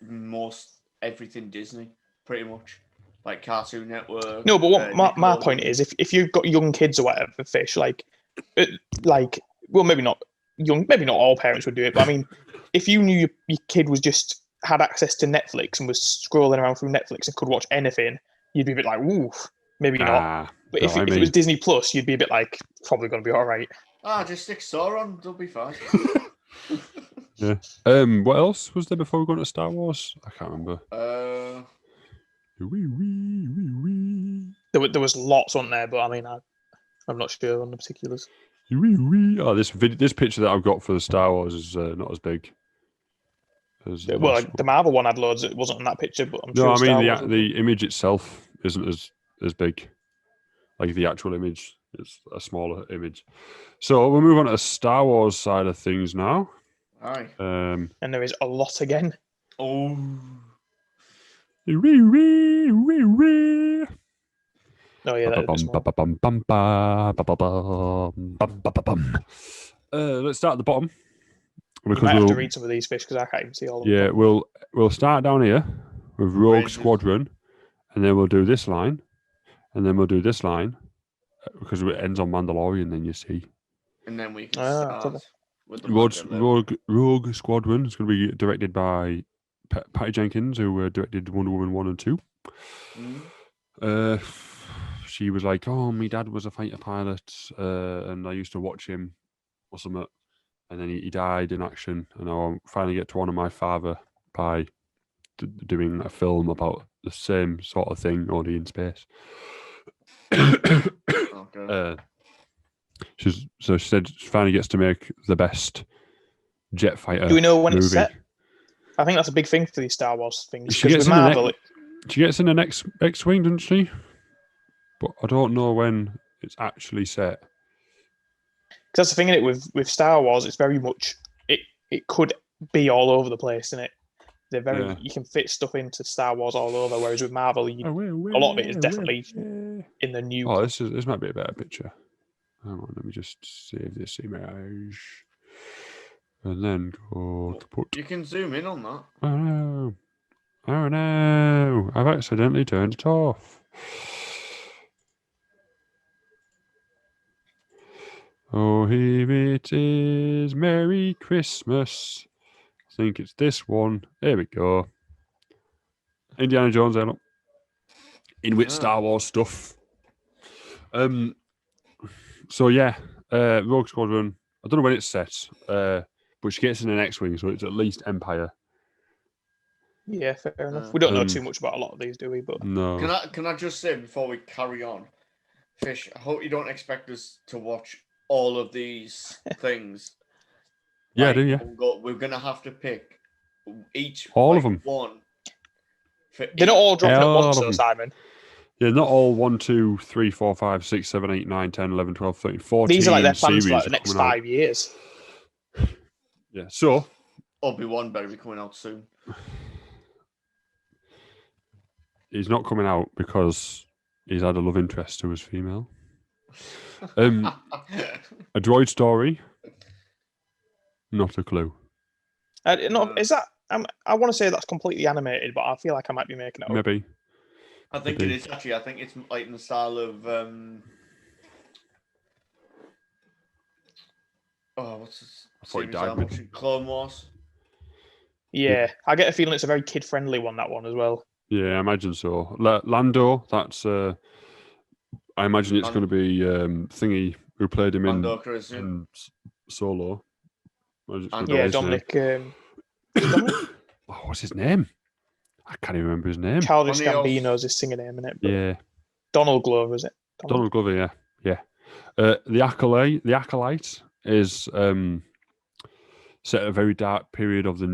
most everything Disney, pretty much. Like Cartoon Network. No, but what my Nickelodeon. point is, if you've got young kids or whatever, Fish, well, maybe not all parents would do it, but I mean, if you knew your kid was just had access to Netflix and was scrolling around through Netflix and could watch anything, you'd be a bit like, ooh, maybe not. But if it was Disney Plus, you'd be a bit like, probably going to be all right. Just stick Saw on, they'll be fine. yeah. What else was there before we got into Star Wars? I can't remember. There was lots on there, but I mean, I'm not sure on the particulars. Oh, this picture that I've got for the Star Wars is not as big. As the Well, last the Marvel one had loads. It wasn't on that picture, but I'm No, sure. I Star mean Wars the image itself isn't as big. Like the actual image, it's a smaller image. So we'll move on to the Star Wars side of things now. Aye. and there is a lot again. Oh. Oh yeah, that's small. Let's start at the bottom. You might have to read some of these, Fish, because I can't even see all of them. Yeah, we'll start down here with Rogue Rangers. Squadron, and then we'll do this line, and then we'll do this line because it ends on Mandalorian. Then you see And then we can clever. start with the Mandalorian. Rogue Squadron is going to be directed by Patty Jenkins, who directed Wonder Woman 1 and 2. Mm. She was like, "Oh, my dad was a fighter pilot, and I used to watch him or something. And then he died in action, and I finally get to honour my father by doing a film about the same sort of thing, only in space." Okay. She said she finally gets to make the best jet fighter. Do we know when movie. it's set? I think that's a big thing for these Star Wars things. She Because gets with in the Marvel, She gets in the next X-wing, doesn't she? but I don't know when it's actually set. Because that's the thing in it with Star Wars. It's very much it could be all over the place, isn't it? They're very you can fit stuff into Star Wars all over. Whereas with Marvel, a lot of it is definitely in the new. Oh, this might be a better picture. Hang on, let me just save this image. And then go to put. You can zoom in on that. Oh no. Oh no. I've accidentally turned it off. Oh, here it is. Merry Christmas. I think it's this one. There we go. Indiana Jones, in with Star Wars stuff. So yeah, Rogue Squadron. I don't know when it's set, but she gets in an X-wing, so it's at least Empire. Yeah, fair enough. We don't know too much about a lot of these, do we? But no. Can I just say before we carry on, Fish? I hope you don't expect us to watch all of these things. Yeah, do you? We're gonna have to pick each all of them. One. They're not all dropping at once, though, Simon. Yeah, not all 1, 2, 3, 4, 5, 6, 7, 8, 9, 10, 11, 12, 13, 14. These are like their plans for like the next 5 years. Yeah, so Obi-Wan better be coming out soon. He's not coming out because he's had a love interest who was female. A droid story. Not a clue. Is that? I want to say that's completely animated, but I feel like I might be making it up. Maybe. I think it is actually. I think it's like in the style of. What's this? I thought he died. Clone Wars. Yeah, I get a feeling it's a very kid-friendly one. That one as well. Yeah, I imagine so. Lando. That's. I imagine it's going to be Thingy who played him in Solo. Yeah, Dominic. What's his name? I can't even remember his name. Childish Gambino's his singing name, isn't it? Yeah. Donald Glover, is it? Donald Glover, yeah. The Acolyte is set at a very dark period of not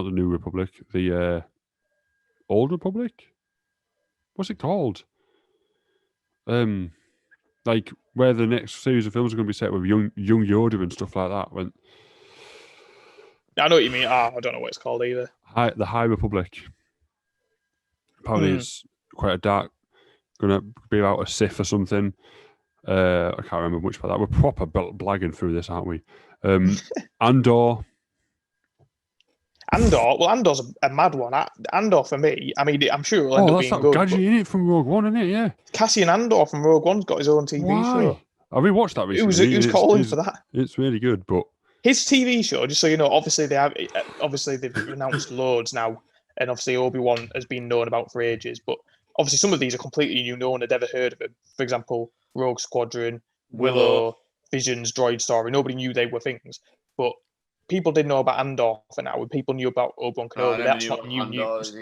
the New Republic, the Old Republic? What's it called? Like where the next series of films are going to be set with young Yoda and stuff like that. I know what you mean. I don't know what it's called either. The High Republic. Apparently it's quite a dark, going to be about a Sith or something. I can't remember much about that. We're proper blagging through this, aren't we? Andor. Well, Andor's a mad one. Andor for me, I mean, I'm sure it'll end up being good. Oh, that's that gadget in it from Rogue One, isn't it? Yeah. Cassian Andor from Rogue One's got his own TV show. I rewatched that recently. Who's calling for that? It's really good, but his TV show, just so you know, obviously they've announced loads now, and obviously Obi-Wan has been known about for ages, but obviously some of these are completely new. No one had ever heard of him. For example, Rogue Squadron, Willow, Visions, Droid Story. Nobody knew they were things, but people did know about Andor for now, and people knew about Obi-Wan Kenobi. That's not new news.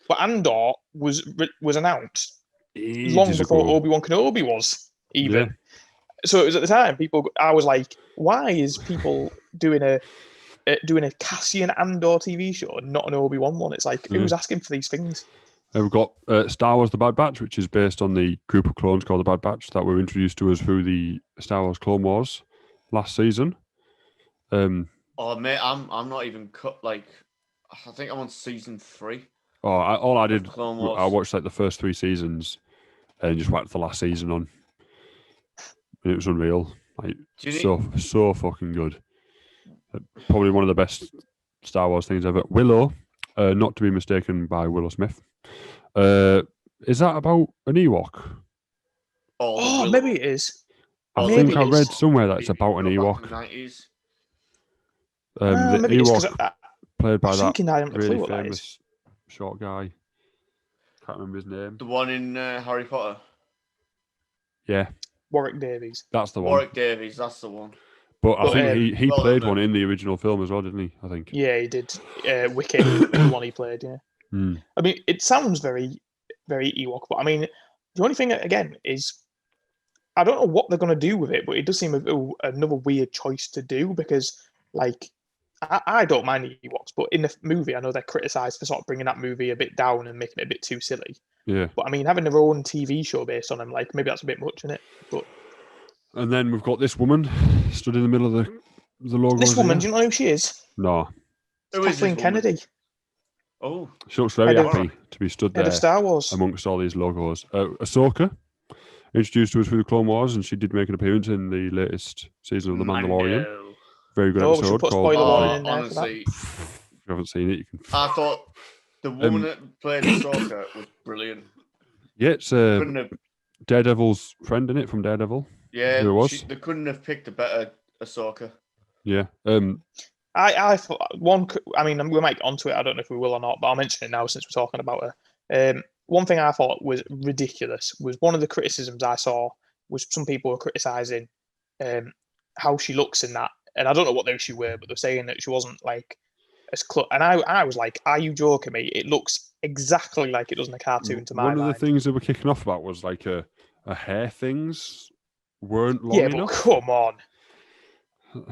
But Andor was announced long before Obi-Wan Kenobi was even. Yeah. So it was at the time I was like, why is people doing a Cassian Andor TV show and not an Obi-Wan one? It's like, who's asking for these things? We've got Star Wars The Bad Batch, which is based on the group of clones called The Bad Batch that were introduced to us through the Star Wars Clone Wars last season. Oh, mate, I'm not even cut. Like, I think I'm on season 3. Oh, all I did, I watched like the first 3 seasons and just whacked the last season on. And it was unreal. Like, so fucking good. Probably one of the best Star Wars things ever. Willow, not to be mistaken by Willow Smith. Is that about an Ewok? Oh, maybe it is. I think I read somewhere that it's about an Ewok. The Ewok played by that really famous short guy. Can't remember his name. The one in Harry Potter? Yeah. Warwick Davies. That's the one. Warwick Davies, that's the one. But I think he played one in the original film as well, didn't he? I think. Yeah, he did. Wicket, the one he played, yeah. I mean, it sounds very, very Ewok, but I mean, the only thing, again, is I don't know what they're going to do with it, but it does seem another weird choice to do because, like, I don't mind the Ewoks, but in the movie, I know they're criticised for sort of bringing that movie a bit down and making it a bit too silly. Yeah. But I mean, having their own TV show based on them, like maybe that's a bit much, isn't it? But And then we've got this woman stood in the middle of the logos. this woman, here. do you know who she is? No. Who is this Kathleen woman? Kennedy, Oh, She looks very Head of- happy to be stood head there of Star Wars. amongst all these logos. Ahsoka, introduced to us through the Clone Wars, and she did make an appearance in the latest season of The Mandalorian. Mando. Very good Oh, we should episode put a called. spoiler warning Oh, in there for that. honestly, If you haven't seen it, you can. I thought the woman that played Ahsoka was brilliant. Yeah, it's Couldn't have, Daredevil's friend in it from Daredevil. yeah, Who it was? they couldn't have picked a better Ahsoka. Yeah. I thought one. I mean, we might get onto it. I don't know if we will or not, but I'll mention it now since we're talking about her. One thing I thought was ridiculous was one of the criticisms I saw was some people were criticizing how she looks in that, and I don't know what the issue were, but they're saying that she wasn't like as close. And I was like, "Are you joking me? It looks exactly like it does in the cartoon." To my One of mind. the things that were kicking off about was like a hair things weren't long Yeah, but enough. come on,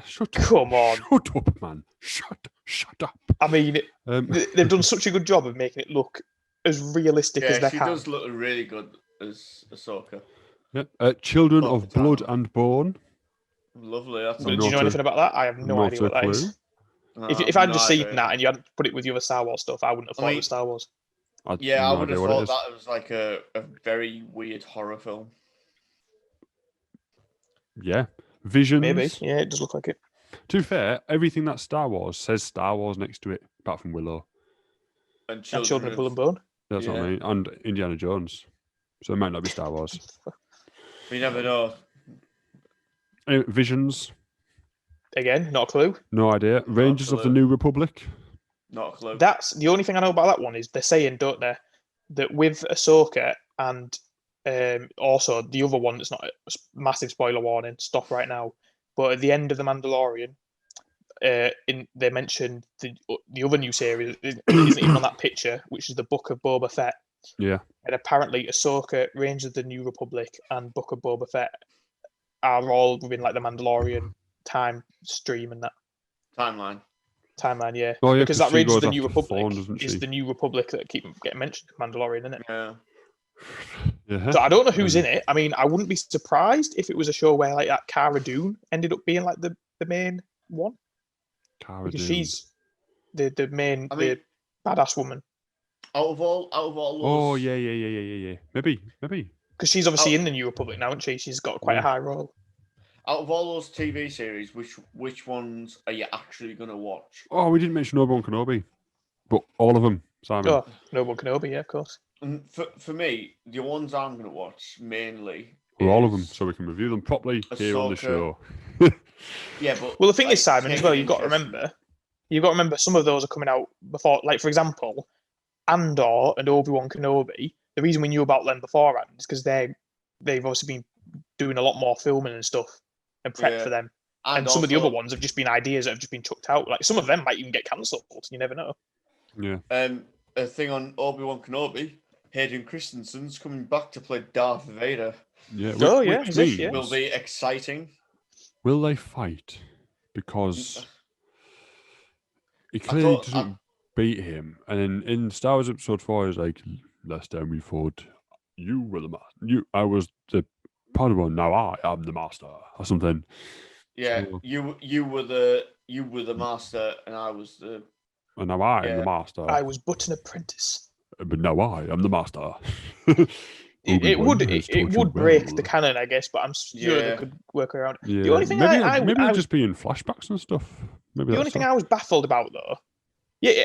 Shut up. come on. Shut up, man. Shut up. I mean, Um, they've done such a good job of making it look as realistic as Yeah, they she can. does look really good as Ahsoka. yeah. Children Oh, of the Blood town. and Bone. Lovely. That's Do you Not know a- anything about that? I have no not idea a what that clue. is. No, If I've I'd no just seen idea. that and you hadn't put it with your other Star Wars stuff, I wouldn't have thought it was Star Wars. Yeah, I no would idea have what it thought is. that was like a very weird horror film. Yeah. Visions. Maybe. Yeah, it does look like it. To be fair, everything that's Star Wars says Star Wars next to it, apart from Willow. And And Children of Blood and Bone. That's what I Yeah. mean. And Indiana Jones. So it might not be Star Wars. You never know. Anyway, Visions. Again, not a clue. No idea. Rangers of the clue. New Republic. Not a clue. That's the only thing I know about that one is they're saying, don't they, that with Ahsoka and also the other one that's not a massive spoiler warning, stop right now. But at the end of The Mandalorian, they mentioned the other new series isn't even on that picture, which is the Book of Boba Fett. Yeah. And apparently Ahsoka, Rangers of the New Republic, and Book of Boba Fett are all within like the Mandalorian time stream and that Timeline. timeline, yeah. Oh, yeah, because 'cause that she Rangers of goes the New after Thrawn, Republic doesn't is she? the New Republic that keep getting mentioned in Mandalorian, isn't it? Yeah. Yeah. So I don't know who's in it. I mean, I wouldn't be surprised if it was a show where like that Cara Dune ended up being like the main one. Cara Because Dune. she's the main I mean- the badass woman. Out of all those. Oh, yeah. Maybe. Because she's obviously Oh. in the New Republic now, isn't she? She's got quite Yeah. a high role. Out of all those TV series, which ones are you actually gonna watch? Oh, we didn't mention Obi-Wan Kenobi. But all of them, Simon. Oh, Noble Kenobi, yeah, of course. And for me, the ones I'm gonna watch mainly. Or all of them, is- so we can review them properly here on the Ahsoka. show. Yeah, but Well, the thing like, is, Simon, as well, taking you've got to interest remember some of those are coming out before. Like, for example, Andor and Obi-Wan Kenobi. The reason we knew about them beforehand is because they've obviously been doing a lot more filming and stuff and prep Yeah. for them. in- And some of the also, other ones have just been ideas that have just been chucked out. Like some of them might even get cancelled. You never know. Yeah. A thing on Obi-Wan Kenobi, Hayden Christensen's coming back to play Darth Vader. Yeah. Oh, which yeah, is it? means, Yeah. Will be exciting. will they fight? Because he I clearly thought- doesn't beat him. And in Star Wars Episode 4, it's like, last time we fought, you were the master. I was the Padawan, now I am the master. Or something. Yeah, So- you were the master, and I was the. And now I am Yeah. the master. I was but an apprentice. But now I am the master. It Obi-Wan would has it taught you would break well. the canon, I guess, but I'm sure they Yeah. could work around it. Yeah. The only thing maybe I they'll was just be in flashbacks and stuff. Maybe the only that's thing all. I was baffled about though, yeah,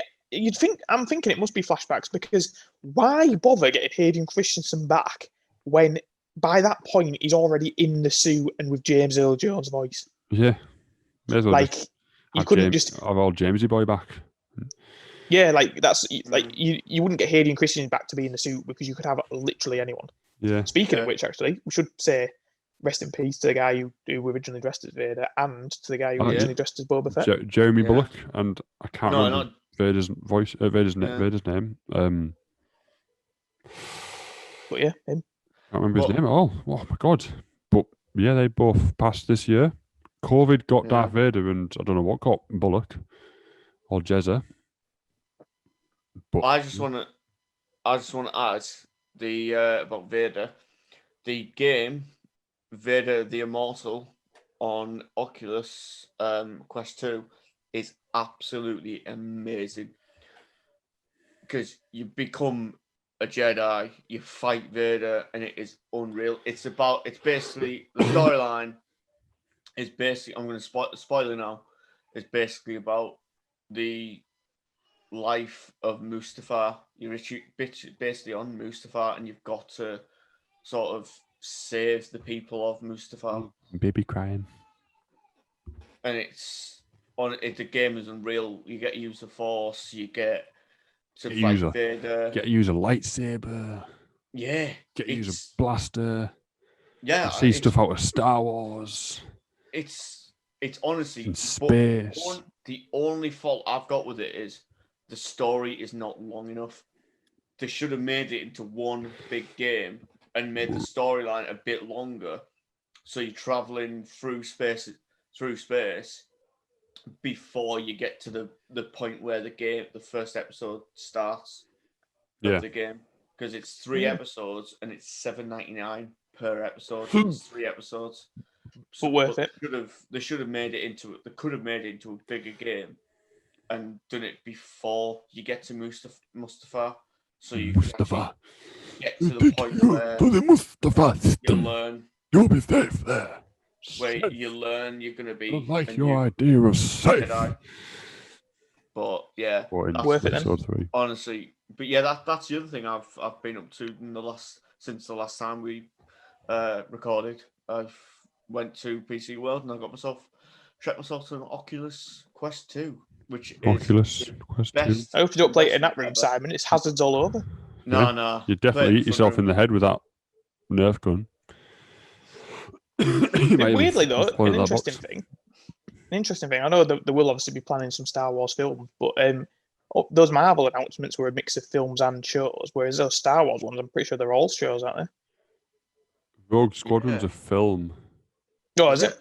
I'm thinking it must be flashbacks because why bother getting Hayden Christensen back when by that point he's already in the suit and with James Earl Jones' voice? Yeah. May as well Like just you have couldn't James, just have old Jamesy boy back. yeah, like that's like you wouldn't get Hayden Christensen back to be in the suit because you could have literally anyone. Yeah. Speaking Yeah. of which, actually, we should say rest in peace to the guy who originally dressed as Vader and to the guy who Oh, yeah. originally dressed as Boba Fett. Jeremy Yeah. Bullock, and I can't No, remember not. Vader's voice, Vader's Yeah. name. But yeah, him. Can't remember his Well- name at all. Oh my god! But yeah, they both passed this year. COVID got Yeah. Darth Vader, and I don't know what got Bullock or Jezza. But I just want to add about Vader. The game Vader the Immortal on Oculus Quest 2 is absolutely amazing because you become a Jedi, you fight Vader, and it is unreal. It's basically the storyline is basically, I'm going to spoiler now. It's basically about the life of Mustafar. You're basically on Mustafar, and you've got to sort of save the people of Mustafar. Baby crying. And the game is unreal. You get to use the Force. You get to fight Vader. Get to use a lightsaber. Yeah. Get to use a blaster. Yeah. See stuff out of Star Wars. It's honestly in space. The only fault I've got with it is the story is not long enough. They should have made it into one big game and made the storyline a bit longer, so you're traveling through space before you get to the point where the first episode starts of the game, because it's 3 episodes and it's $7.99 per episode. It's 3 episodes. But worth it. They could have made it into a bigger game and done it before you get to Mustafar, so you get to the point where you learn. You'll be safe there. Where you learn you're going to be. I like your idea of safe. Jedi. But yeah, worth it then. Honestly, but yeah, that's the other thing I've been up to since the last time we recorded. I've went to PC World and I trekked myself to an Oculus Quest 2, which Oculus is Quest best. 2. I hope you don't play it in that room, Simon. It's hazards all over. No. You definitely hit yourself in the head with that Nerf gun. Weirdly though, an interesting thing. I know that they will obviously be planning some Star Wars films, but those Marvel announcements were a mix of films and shows, whereas those Star Wars ones, I'm pretty sure they're all shows, aren't they? Rogue Squadron's a film. Oh, is it?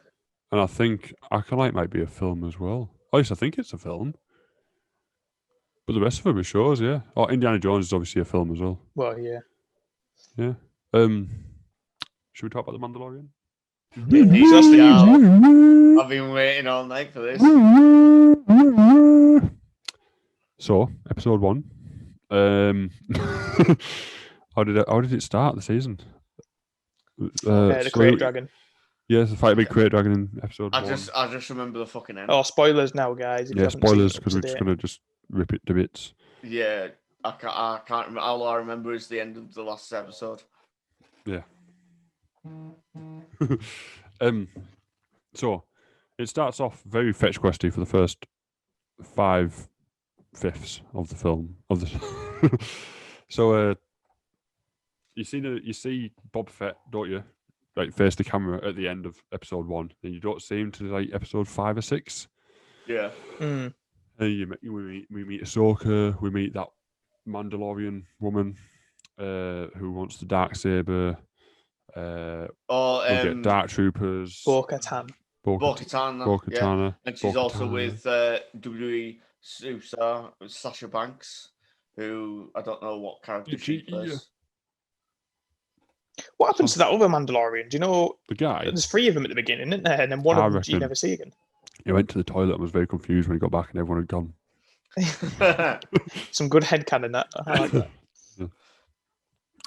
And I think Acolyte might be a film as well. At least I think it's a film. But the rest of them are shows, yeah. Oh, Indiana Jones is obviously a film as well. Well, yeah. Yeah. Should we talk about The Mandalorian? I've been waiting all night for this. So, episode 1. How did it start the season? The Crate Dragon. Yes, the fight big Crate Dragon in episode 1. I just remember the fucking end. Oh, spoilers now, guys. Yeah, spoilers, because we're just going to just rip it to bits. Yeah, I can't remember. All I remember is the end of the last episode. Yeah. So it starts off very fetch questy for the first 5/5 of the film So you see Boba Fett, don't you? Like face the camera at the end of episode 1, and you don't see him to like episode 5 or 6. Yeah. And we meet Ahsoka. We meet that Mandalorian woman who wants the Darksaber. We'll get Dark Troopers. Bo-Katan. Bo-Katana. And she's also with WWE superstar Sasha Banks, who I don't know what character she plays. What happens to that other Mandalorian? Do you know? The guy? There's 3 of them at the beginning, isn't there? And then one of them you never see again. He went to the toilet and was very confused when he got back and everyone had gone. Some good headcanon that. I like that. Yeah.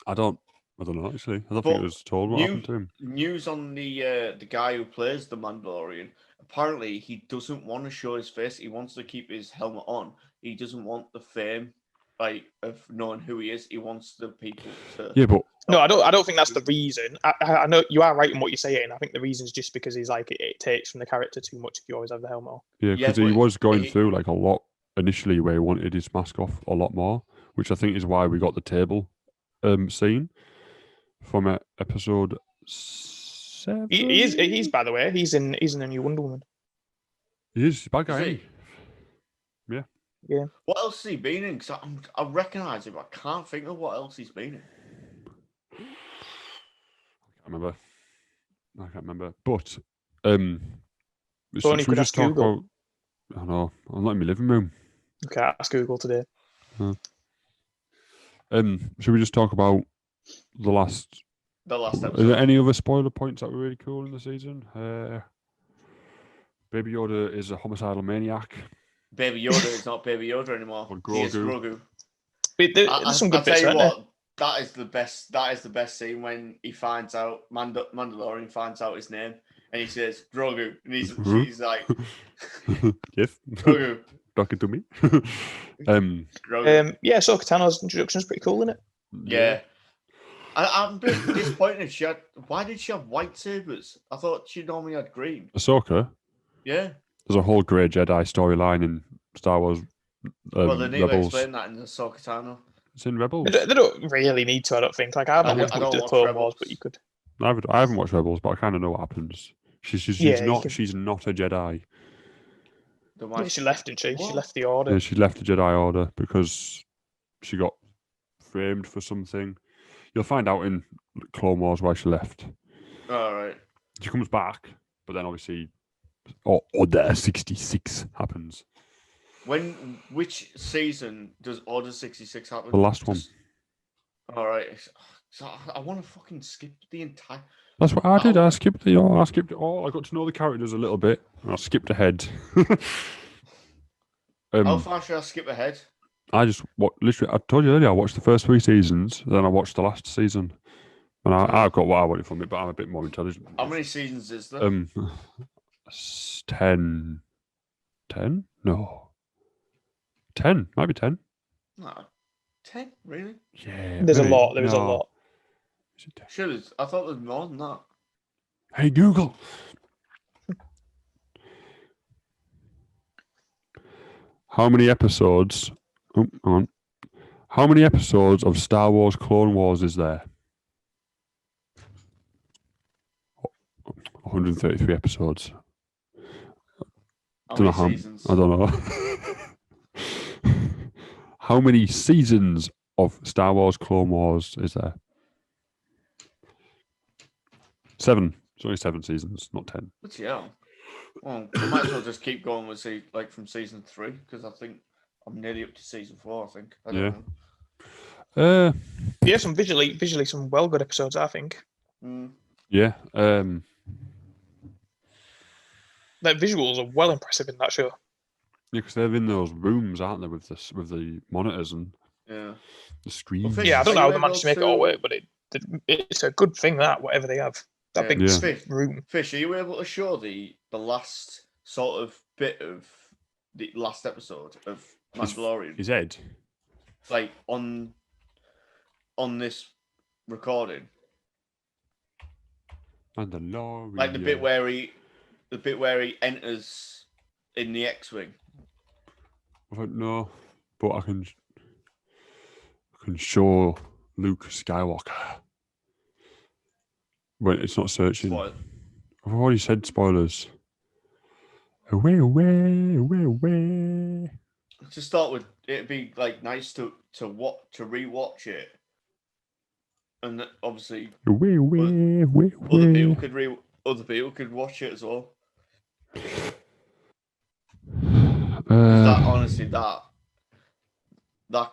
I don't know actually. I don't think it was told what happened to him. News on the guy who plays the Mandalorian. Apparently, he doesn't want to show his face. He wants to keep his helmet on. He doesn't want the fame, of knowing who he is. He wants the people to. Yeah, but no, I don't think that's the reason. I know you are right in what you're saying. I think the reason is just because he's it takes from the character too much if you always have the helmet on. Yeah, because he was going through a lot initially where he wanted his mask off a lot more, which I think is why we got the table scene from episode 7. He's by the way, he's in a new Wonder Woman. He is. He's a bad guy. Is he? Yeah. What else has he been in? Because I recognise him, but I can't think of what else he's been in. I can't remember. But should we just talk about? I know. I'm not in my living room. Okay, ask Google today. Should we just talk about the last episode. Is there any other spoiler points that were really cool in the season? Baby Yoda is a homicidal maniac. Baby Yoda is not Baby Yoda anymore. Or He is Grogu. Grogu. There's some good I'll tell bits, you aren't there? what, that is the best. That is the best scene when he finds out Mandalorian finds out his name and he says Grogu, and he's like, Yes. Grogu. Talking to me. Grogu. Yeah, so Katana's introduction is pretty cool, isn't it? Yeah. I'm a bit disappointed. Why did she have white sabers? I thought she normally had green. Ahsoka. Yeah. There's a whole Grey Jedi storyline in Star Wars. Well, they need to Rebels. explain that in the Ahsoka Tano. It's in Rebels. They don't really need to, I don't think. Like, I haven't watched I much don't of the watch Clone Rebels. Wars, but you could. I haven't watched Rebels, but I kind of know what happens. She's Yeah, not. She's not a Jedi. Then Yeah, she left, didn't she? What? She left the Order. Yeah, she left the Jedi Order because she got framed for something. You'll find out in Clone Wars why she left. All right. She comes back, but then obviously Order 66 happens. Which season does Order 66 happen? The last one. All right. So I want to fucking skip the entire. That's what I did. I skipped it all. I got to know the characters a little bit. And I skipped ahead. How far should I skip ahead? I just literally. I told you earlier. I watched the first 3 seasons, then I watched the last season, and I got what I wanted from it. But I'm a bit more intelligent. How many seasons is there? 10. 10? No. 10. Might be 10. No. 10? Really? Yeah. There's a maybe. lot. There is a No. lot. Is it 10? Should I thought there was more than that. Hey Google. How many episodes? Oh, hang on. How many episodes of Star Wars Clone Wars is there? 133 episodes. How Don't know many seasons? I don't know. How many seasons of Star Wars Clone Wars is there? 7. It's only 7 seasons, not 10. What's hell? Well, I might as well just keep going with from season 3 because I think I'm nearly up to season 4. I think. I don't know. Yeah, some visually some well good episodes, I think. Yeah. The visuals are well impressive in that show. Yeah, because they're in those rooms, aren't they, with the monitors and Yeah. the screens. Fish, Yeah, I don't know how Are they you managed to able make it all to- work, but it's a good thing that whatever they have, that big Yeah. room. Fish, are you able to show the last sort of bit of the last episode of Mandalorian, His head. like on this recording, Mandalorian. like the bit where he enters in the X-wing? I don't know, but I can show Luke Skywalker. Wait, it's not searching. Spoil. I've already said spoilers. Away, away, away, away. To start with, it'd be like nice to rewatch it, and obviously Away, away, away, other people could watch it as well. Uh, That honestly, that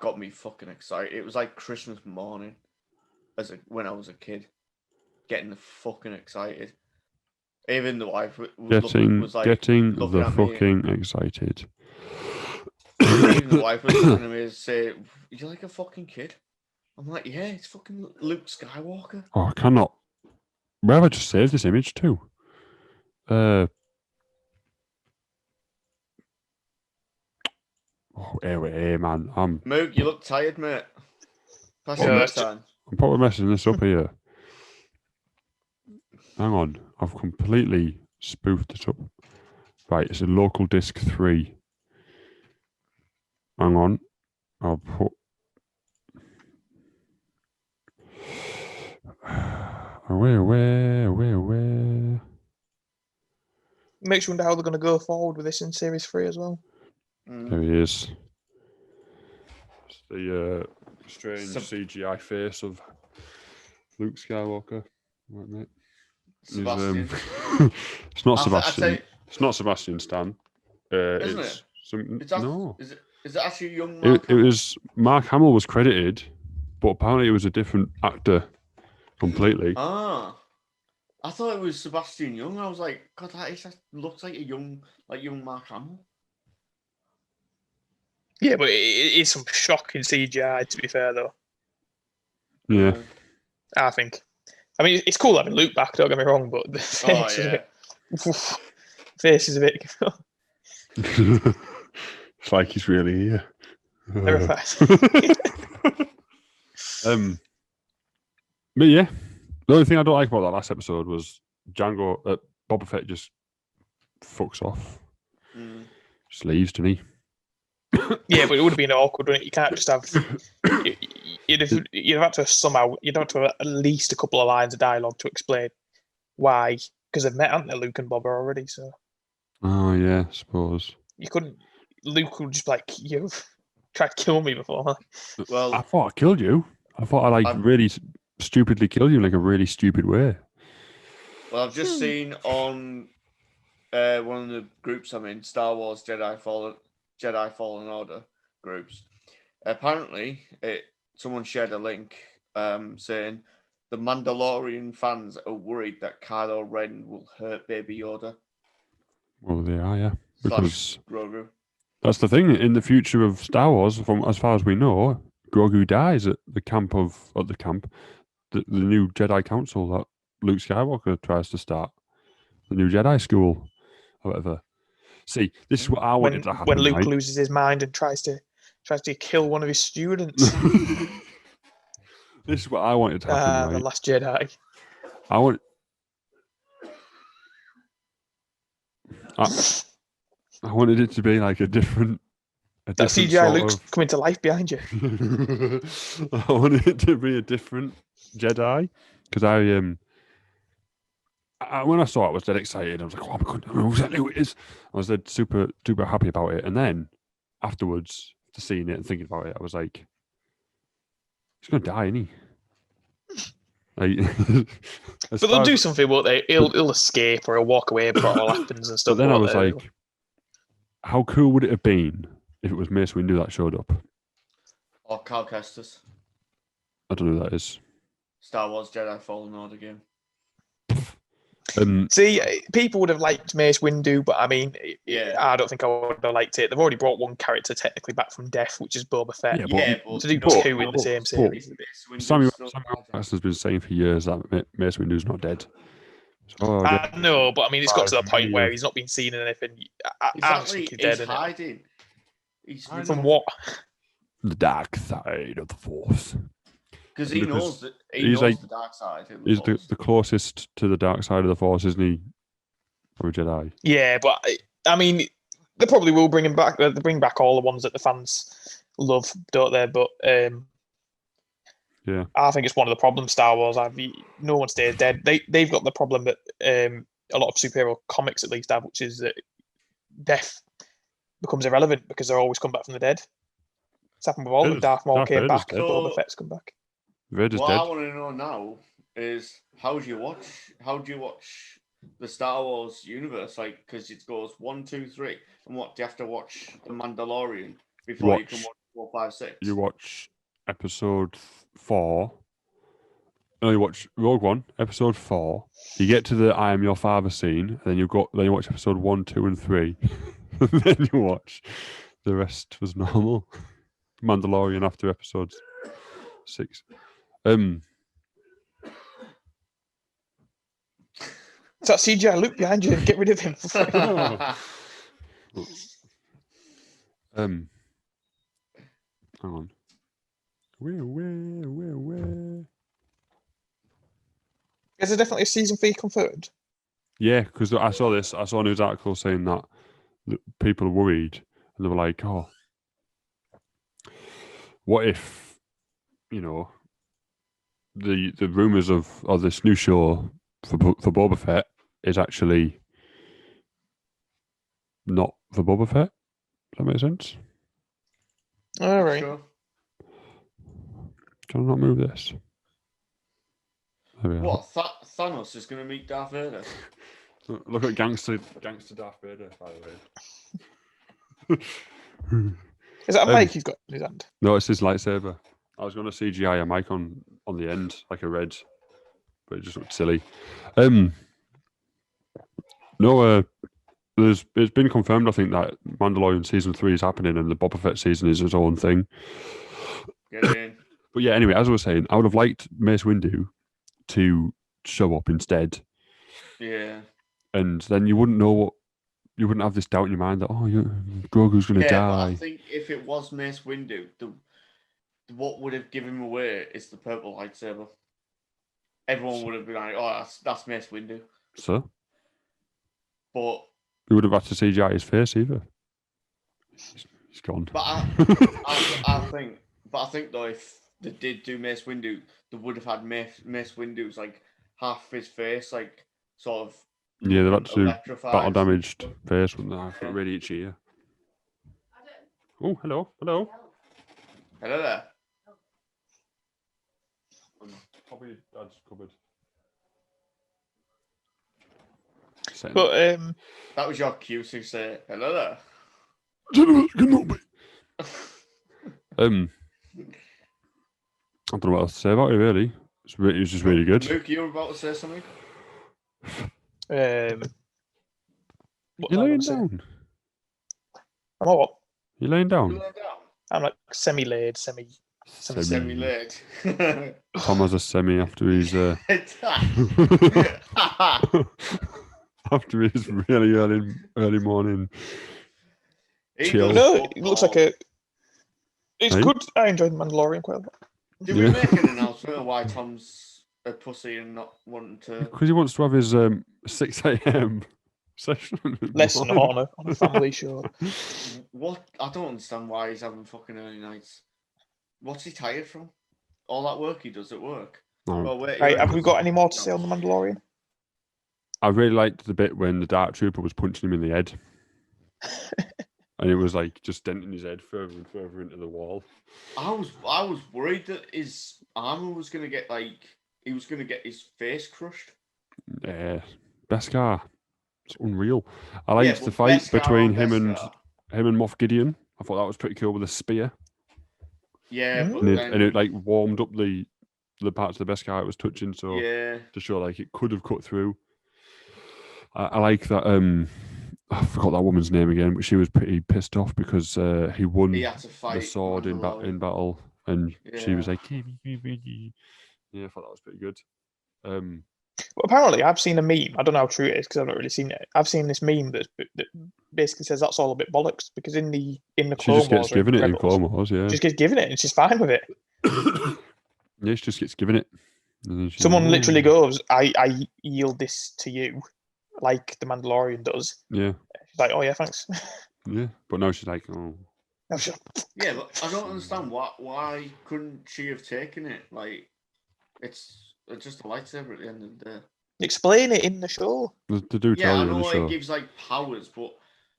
got me fucking excited. It was like Christmas morning, when I was a kid, getting the fucking excited. Even the wife was getting looking the at me. fucking excited. Even the wife was looking at me and say, "You're like a fucking kid." I'm like, "Yeah, it's fucking Luke Skywalker." Oh, I cannot. Where have I just saved this image to? Oh, hey, man. I'm Moog, you look tired, mate. Pass Yeah, your that's- time. probably messing this up here. Hang on. I've completely spoofed it up. Right, it's a local disk 3. Hang on. I'll put... Away. Makes you wonder how they're going to go forward with this in Series 3 as well. There he is. It's the strange Seb- CGI face of Luke Skywalker. Right, mate. He's, Sebastian. it's not I Sebastian. tell you- It's not Sebastian Stan. Isn't It's it? some, Is that, no. is it actually young Mark It was Mark Hamill was credited, but apparently it was a different actor completely. Ah, I thought it was Sebastian Young. I was like, God, that looks like a young Mark Hamill. Yeah, but it is some shocking CGI, to be fair, though. Yeah. I think. I mean, it's cool having Luke back, don't get me wrong, but the face is a bit... face is a bit... It's like he's really here. terrified. But yeah, the only thing I don't like about that last episode was Boba Fett just fucks off. Just leaves, doesn't he? Yeah, but it would have been awkward, wouldn't it? You can't just have... You'd have had to somehow... You'd have to have at least a couple of lines of dialogue to explain why. Because they've met, haven't they, Luke and Boba already, so... Oh, yeah, I suppose. You couldn't... Luke would just be like, you've tried to kill me before. Well, I thought I killed you. I thought I really stupidly killed you in like a really stupid way. Well, I've just seen on one of the groups I'm in, Star Wars Jedi Fallen Order groups. Apparently, someone shared a link saying the Mandolorian fans are worried that Kylo Ren will hurt Baby Yoda. Well, they are, yeah. Because Grogu. that's the thing. In the future of Star Wars, from as far as we know, Grogu dies at the new Jedi Council that Luke Skywalker tries to start. The new Jedi School, or whatever. See, this is what I wanted to happen. When Luke right? loses his mind and tries to kill one of his students. This is what I wanted to happen. The Last Jedi. I wanted it to be like a different. That CGI Luke's coming to life behind you. I wanted it to be a different Jedi because when I saw it, I was dead excited. I was like, "Oh my god, I know exactly who it is." I was dead super happy about it. And then afterwards, to seeing it and thinking about it, I was like, "He's gonna die, isn't he?" But they'll do something, won't they? He'll escape or he'll walk away before it all happens and stuff. But then I was like, how cool would it have been if it was Mace Windu that showed up? Or Cal Kestis. I don't know who that is. Star Wars Jedi Fallen Order game. See, people would have liked Mace Windu, but I mean, I don't think I would have liked it. They've already brought one character technically back from death, which is Boba Fett. But to do two in the same series. Samuel Jackson has been saying for years that Mace Windu's not dead. So, I know, but I mean, it's got to the point where he's not been seen in anything. I think he's dead. He's hiding. From what? The dark side of the Force. Because he knows the dark side. He's the closest to the dark side of the Force, isn't he? From a Jedi. Yeah, but I mean, they probably will bring him back. They bring back all the ones that the fans love, don't they? But yeah, I think it's one of the problems. Star Wars. No one stays dead. They've got the problem that a lot of superhero comics at least have, which is that death becomes irrelevant because they're always come back from the dead. It's happened with all of them. Darth Maul came back. Boba Fett's come back. Vader's what dead. I want to know now is how do you watch the Star Wars universe? Like, because it goes 1, 2, 3, and what do you have to watch the Mandalorian before you can watch 4, 5, 6? You watch episode 4. No, you watch Rogue One, episode 4. You get to the "I am your father" scene, and then you watch episode 1, 2, and 3. And then you watch the rest was normal. Mandalorian after episode 6. It's that CGI Luke behind you. Get rid of him. Hang on. Where? Is there definitely a season 3 confirmed? Yeah, because I saw a news article saying that people are worried, and they were like, "Oh, what if, the rumors of this new show for Boba Fett is actually not for Boba Fett?" Does that make sense? All right. Sure. Can I not move this? What? Thanos is going to meet Darth Vader? Look at gangster Darth Vader, by the way. Is that a mic he's got in his hand? No, it's his lightsaber. I was going to CGI a mic on the end, like a red but it just looked silly. No, it's been confirmed, I think, that Mandalorian season 3 is happening and the Boba Fett season is its own thing. Get in. But yeah, anyway, as I was saying, I would have liked Mace Windu to show up instead. Yeah. And then you wouldn't know you wouldn't have this doubt in your mind that, Grogu's going to But die. I think if it was Mace Windu, what would have given him away is the purple lightsaber. Everyone would have been like, oh, that's Mace Windu. So? But You would have had to CGI his face either. He's gone. But I think though, if they did do Mace Windu, they would have had Mace Windu's like half his face, like sort of. Yeah, they've had to do electrified. battle damaged face, wouldn't they? I've got really itchy ear. Oh, hello. Hello there. Probably Dad's cupboard. But That was your cue to say hello there. I don't know what else to say about it, really. It was just really good. Luke, you were about to say something? what You're am I laying gonna say? down. I'm what? You're laying down. You laid down? I'm like semi-laid, Semi-laid. Tom has a semi after his after his really early morning. Chill. No, it looks like it's Hey? good. I enjoyed the Mandalorian quite a lot. Did we make an announcement of why Tom's a pussy and not wanting to? Because he wants to have his 6 a.m. session. Lesson on a family show. What? I don't understand why he's having fucking early nights. What's he tired from? All that work he does at work. No. Well, wait, Right, have we got any more to say on the Mandalorian? I really liked the bit when the Dark Trooper was punching him in the head. And it was like just denting his head further and further into the wall. I was worried that his armor was gonna get he was gonna get his face crushed. Yeah, Beskar. It's unreal. I liked but the fight Beskar between on him Beskar. and Moff Gideon. I thought that was pretty cool with a spear. Yeah, Mhm. but And then, it like warmed up the parts of the Beskar it was touching, so yeah, to show like it could have cut through. I like that. I forgot that woman's name again, but she was pretty pissed off because he won he had to fight the sword in Mandalorian. battle, and she was Yeah. like, yeah, I thought that was pretty good. Well, apparently, I've seen a meme. I don't know how true it is because I've not really seen it. I've seen this meme that basically says that's all a bit bollocks because in the She Clone just Wars gets or given it in Rebels, Clone Wars, yeah. she just gets given it and she's fine with it. Yeah, she just gets given it. And then she's Someone like, literally "Oh." goes, I yield this to you, like the Mandalorian does. Yeah, She's like, oh yeah, thanks. yeah. But now she's like, oh. Oh, sure. Yeah, but I don't understand why couldn't she have taken it? Like, it's just a lightsaber at the end of the day. Explain it in the show. They do Yeah, tell I you in the know show. it gives like powers, but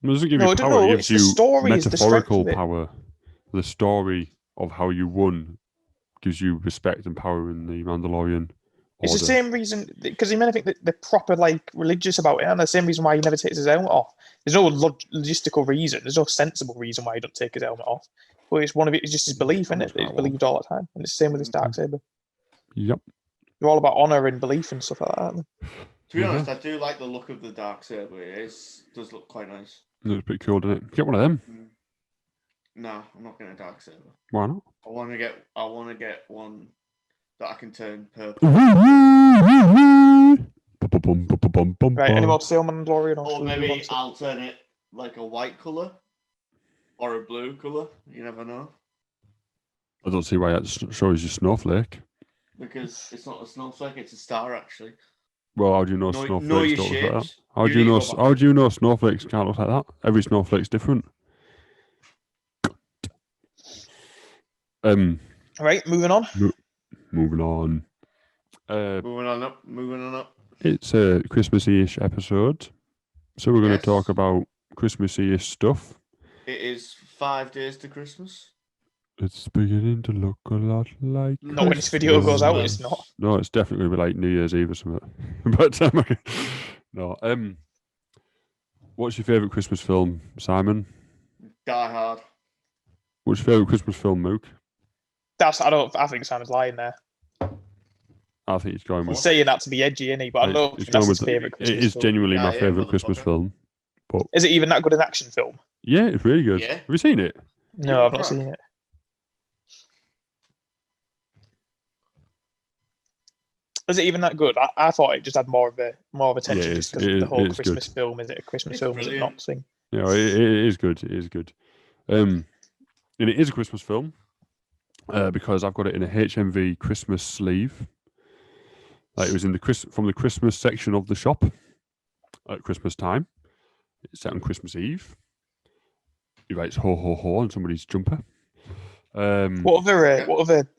It doesn't give No, I you don't power, know, it it's gives the you story, it's the strength metaphorical of it. power. The story of how you won gives you respect and power in the Mandalorian It's order. the same reason because you may think that they're proper like religious about it, and the same reason why he never takes his helmet off. There's no logistical reason. There's no sensible reason why he don't take his helmet off. But it's one of it. It's just his belief, isn't it? That he's believed all the time, and it's the same with his dark saber. Yep. They're all about honor and belief and stuff like that. Aren't they? to be honest, I do like the look of the dark saber. It does look quite nice. It's pretty cool, doesn't it? Get one of them. No, I'm not getting a dark saber. Why not? I want to get one that I can turn purple. Right. Any more to say on Mandalorian? Or Or should we move on maybe to- I'll turn it like a white color or a blue color. You never know, I don't see why that shows you snowflake. because it's not a snowflake; it's a star actually. Well, how do you know Know snowflakes your don't look like that? shapes. How You do you need know? to go back. How do you know snowflakes can't look like that? Every snowflake's different. Right. Moving on. Moving on. Moving on up. It's a Christmassy-ish episode, so we're going to Yes. talk about Christmassy-ish stuff. It is 5 days to Christmas. It's beginning to look a lot like. Not when this video goes out, it's Christmas. not. No, it's definitely going to be like New Year's Eve or something. But no. What's your favourite Christmas film, Simon? Die Hard. What's your favourite Christmas film, Mook? I think Simon's lying there. I think he's going He's with. saying that to be edgy, isn't he? But I know He's that's going his with. favourite Christmas It is film. genuinely my Yeah, favorite Christmas motherfucker. film. But Is it even that good an action film? yeah, it's really good. Yeah. Have you seen it? No, I've not seen it. Is it even that good? I thought it just had more of attention Yeah, just because of the whole it's Christmas good. film. Is it a Christmas It's film? Is it brilliant. not? Thing? Yeah, it is good. It is good. And it is a Christmas film because I've got it in a HMV Christmas sleeve. Like it was in from the Christmas section of the shop at Christmas time. It's set on Christmas Eve. He writes "ho ho ho" on somebody's jumper. What other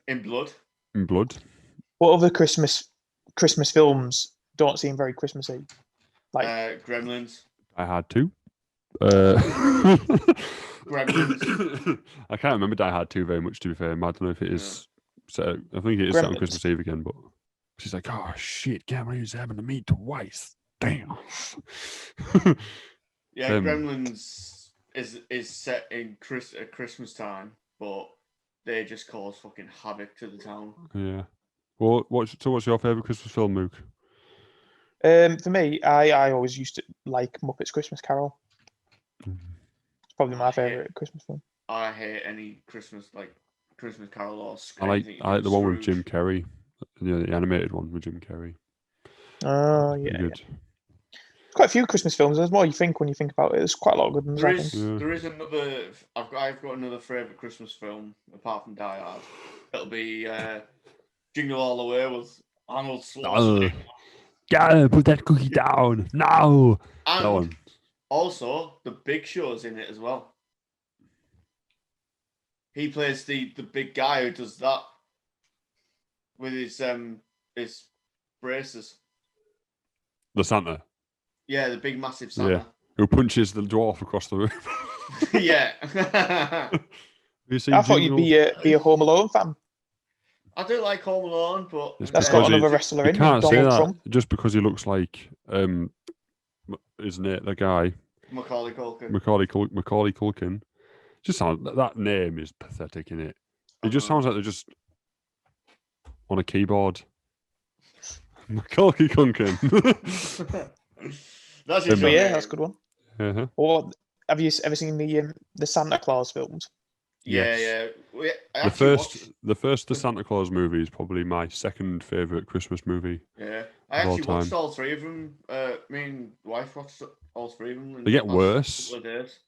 In blood. In blood. What other Christmas films don't seem very Christmassy? Like Gremlins. I had two. Gremlins. I can't remember Die Hard 2 very much, to be fair. I don't know if it is set. I think it is set on Gremlins. Christmas Eve again, but she's like, oh shit, can't believe it's happened to me twice. Damn. Yeah, Gremlins is set in Christmas time, but they just cause fucking havoc to the town. Yeah. Well, what's your favourite Christmas film, Luke? For me, I always used to like Muppets Christmas Carol. It's probably my favourite Christmas film. I hate any Christmas Carol or I Scream. like the one with Scrooge. Jim Carrey. The animated one with Jim Carrey. Oh Pretty yeah, good. quite a few Christmas films. There's more you think when you think about it. There's quite a lot of good ones. I think. There is another. I've got another favourite Christmas film apart from Die Hard. It'll be Jingle All the Way with Arnold Schwarzenegger. Gotta put that cookie down now. And That one. also, the Big Show's in it as well. He plays the big guy who does that with his braces. The Santa. Yeah, the big massive Santa. Yeah. Who punches the dwarf across the room. Yeah. Have you seen I thought you'd Jingle? be a Home Alone fan. I do like Home Alone, but It's That's because got another he- wrestler You in, can't say Donald that Trump. just because he looks like, isn't it, the guy, Macaulay Culkin. Macaulay Culkin. Just sounds, that name is pathetic, innit? It just sounds like they're just on a keyboard. Macaulay Culkin. That's But his But yeah, name. that's a good one. Uh-huh. Or have you ever seen the Santa Claus films? Yeah, Yes. yeah. I The actually first The Santa Claus movie is probably my second favourite Christmas movie. Yeah, I of all actually watched time. all three of them. Me and wife watched all three of them. in They get the last worse. couple of days.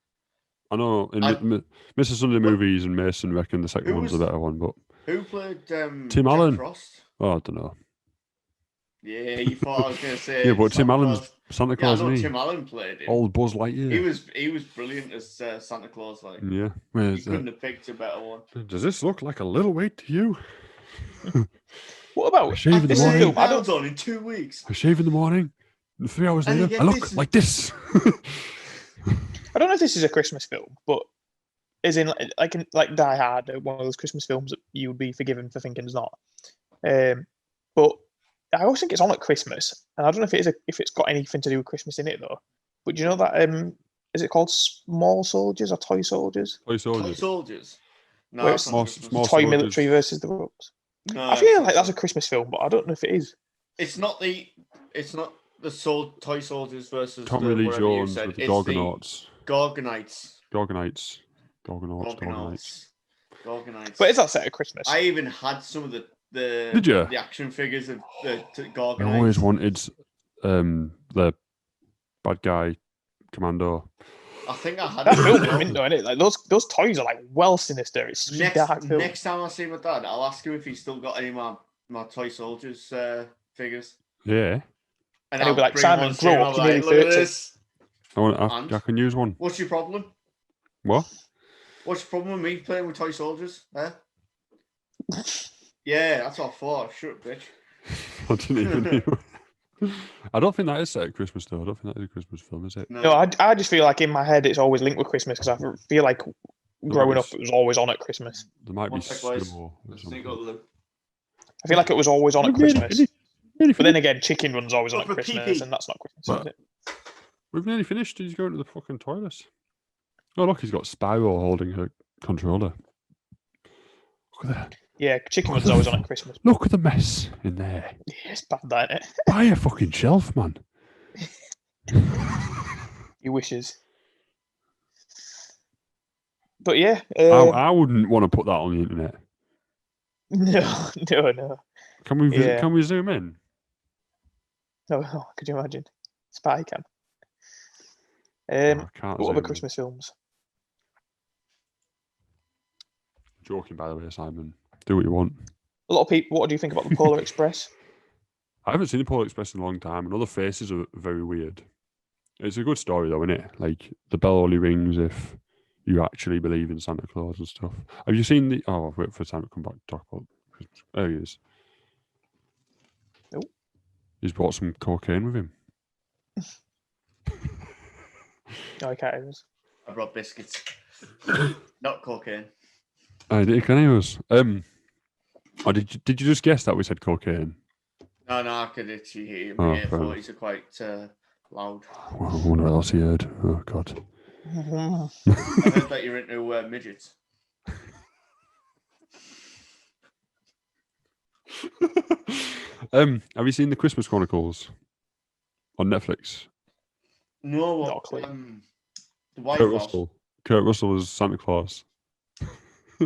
I know in I- Mr. Sunday Movies and Mason reckon the second Who one's the was- better one, but Who played Jack Allen. Frost? I don't know. Yeah, you thought I was going to say. Yeah, but Tim Santa Allen's Claus. Santa Yeah, I Claus know and Tim Allen played him. old Buzz Lightyear. He was brilliant as Santa Claus. Like Yeah. you Where's couldn't have picked a better one. Does this look like a little weight to you? What about I shave in the this is morning. film? I don't. Pounds on in 2 weeks. I shave in the morning, and 3 hours And you later, get I look this. like this. I don't know if this is a Christmas film, but is in like Die Hard, one of those Christmas films that you would be forgiven for thinking it's not. But I always think it's on at Christmas, and I don't know if it's got anything to do with Christmas in it though. But do you know that is it called Small Soldiers or Toy Soldiers? Toy Toy soldiers. soldiers. No, Where it's it's not small Christmas. Toy Soldiers. Military versus the Ropes. No, I feel it's like that's a not. Christmas film, but I don't know if it is. It's not the toy soldiers versus Tommy the Lee whatever you Jones said. with the It's Gorgonauts. Gorgonites. Gorgonites. Gorgonauts. Gorgonites. But is that set at Christmas? I even had some of the Did ya? the action figures of the I Gorgonites. always wanted the bad guy commando. I think I had that it as film's well. mint, though, isn't it? Like those toys are like well sinister. It's such a dark film. Next time I see my dad, I'll ask him if he's still got any of my toy soldiers figures. Yeah. And he'll be I'll like, bring 'em "Simon, on stream, grow I'll up, be you're like, nearly look at 30." this. I want And? I can use one. What's your problem? What? What's your problem with me playing with toy soldiers? Eh? Yeah, that's what I thought. Shut up, bitch. I didn't even know. I don't think that is set at Christmas though. I don't think that is a Christmas film, is it? No, I just feel like in my head it's always linked with Christmas because I feel like growing up it's- it was always on at Christmas. There might One be sec, boys. snow. or Let's something. sneak up with them. I feel like it was always on at We've nearly Christmas. finished. But then again, Chicken Run's always on Up at a Christmas, pee-pee. and that's not Christmas, But- is it? We've nearly finished. He's going to the fucking toilet. Oh look, he's got Spyro holding her controller. Look at that. Yeah, chicken wings always on at Christmas. Look at the mess in there. Yeah, it's bad, that, isn't it? Buy a fucking shelf, man. Your wishes. But yeah, I wouldn't want to put that on the internet. no. Can we Yeah. Can we zoom in? No, could you imagine? Spy cam. I can't. What zoom other in. Christmas films? Joking, by the way, Simon. Do what you want. A lot of people. What do you think about the Polar Express? I haven't seen the Polar Express in a long time, and all the faces are very weird. It's a good story, though, isn't it? Like, the bell only rings if you actually believe in Santa Claus and stuff. Have you seen the... Oh, I'll wait for Sam to come back to talk about Christmas. There he is. Nope. He's brought some cocaine with him. No, I can't. I brought biscuits. Not cocaine. I did, can I was? Oh, did you just guess that we said cocaine? No, I could actually hear him. Oh, Yeah, fair thought he's quite loud. Well, I wonder what else he heard. Oh, God. I heard that you're into midgets. Have you seen the Christmas Chronicles on Netflix? No, Not a what? clue. The White Kurt House. Russell. Kurt Russell was Santa Claus.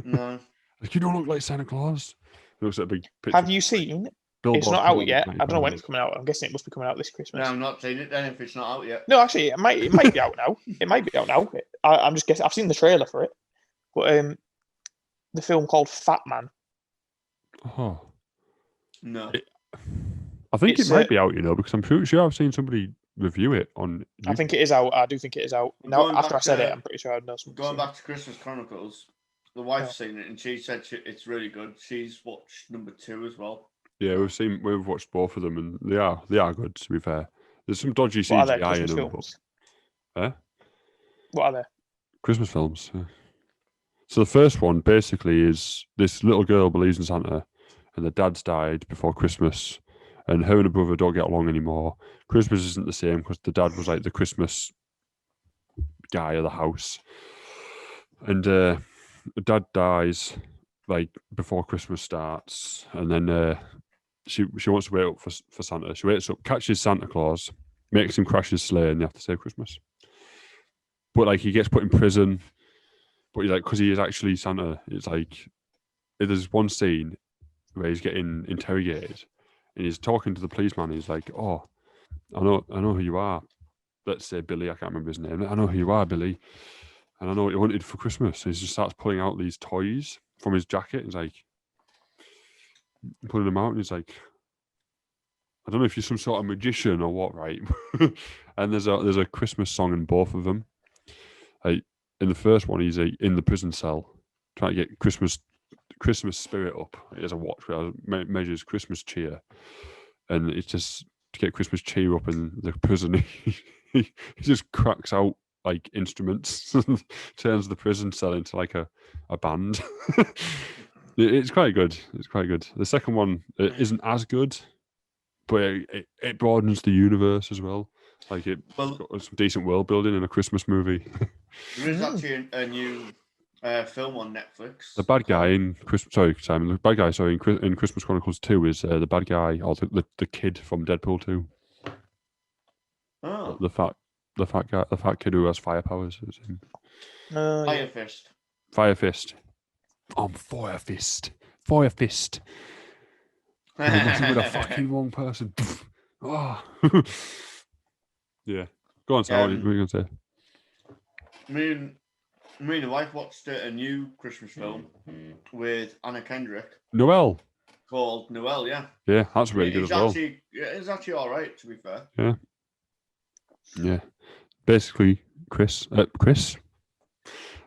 No. Like, you don't look like Santa Claus. He looks at a big picture. Have you seen? Billboard It's not put out on yet. the I don't know when it's 25. coming out. I'm guessing it must be coming out this Christmas. No, I'm not seeing it then if it's not out yet. No, actually, it might be out now. It might be out now. I'm just guessing. I've seen the trailer for it, but the film called Fat Man. Oh, No. I think It's, it might be out, because I'm pretty sure I've seen somebody review it on. I think it is out. I do think it is out. Now, Going after I back said to- it, I'm pretty sure I know something. Going back to Christmas Chronicles, the wife's seen it and she said it's really good. She's watched number 2 as well. Yeah, we've watched both of them, and they are good. To be fair, there's some dodgy What are they? CGI in Christmas them. films? But, What are they? Christmas films. Yeah. So the first one basically is this little girl believes in Santa, and the dad's died before Christmas, and her and her brother don't get along anymore. Christmas isn't the same because the dad was like the Christmas guy of the house, and the dad dies like before Christmas starts, and then she wants to wait up for Santa. She waits up, catches Santa Claus, makes him crash his sleigh, and they have to save Christmas. But like he gets put in prison, but he's like, because he is actually Santa, it's like there's one scene where he's getting interrogated and he's talking to the policeman. He's like, "Oh, I know who you are. Let's say Billy. I can't remember his name. I know who you are, Billy, and I know what you wanted for Christmas." And he just starts pulling out these toys from his jacket. He's like pulling them out, and he's like, "I don't know if you're some sort of magician or what, right?" And there's a Christmas song in both of them. Like in the first one, he's in the prison cell trying to get Christmas spirit up. He has a watch where it measures Christmas cheer, and it's just to get Christmas cheer up in the prison. He just cracks out like instruments, turns the prison cell into like a band. It's quite good. It's quite good. The second one isn't as good, but it broadens the universe as well. Like got some decent world building in a Christmas movie. There is actually a new film on Netflix. The bad guy in Christmas. Sorry, Simon. The bad guy. Sorry, in Christmas Chronicles 2 is the bad guy or the kid from Deadpool 2. Oh. The fat guy, the fat kid who has fire powers. Is him. Yeah. Fire Fist. Fire Fist. I'm Fire Fist. Fire Fist. I'm messing with a fucking wrong person. Oh. Yeah. Go on, Sal. What are you going to say? Me and the wife watched a new Christmas film with Anna Kendrick Noel. called Noel. Yeah. Yeah, that's really good as well. It's actually all right, to be fair. Yeah. Yeah. Basically, Chris.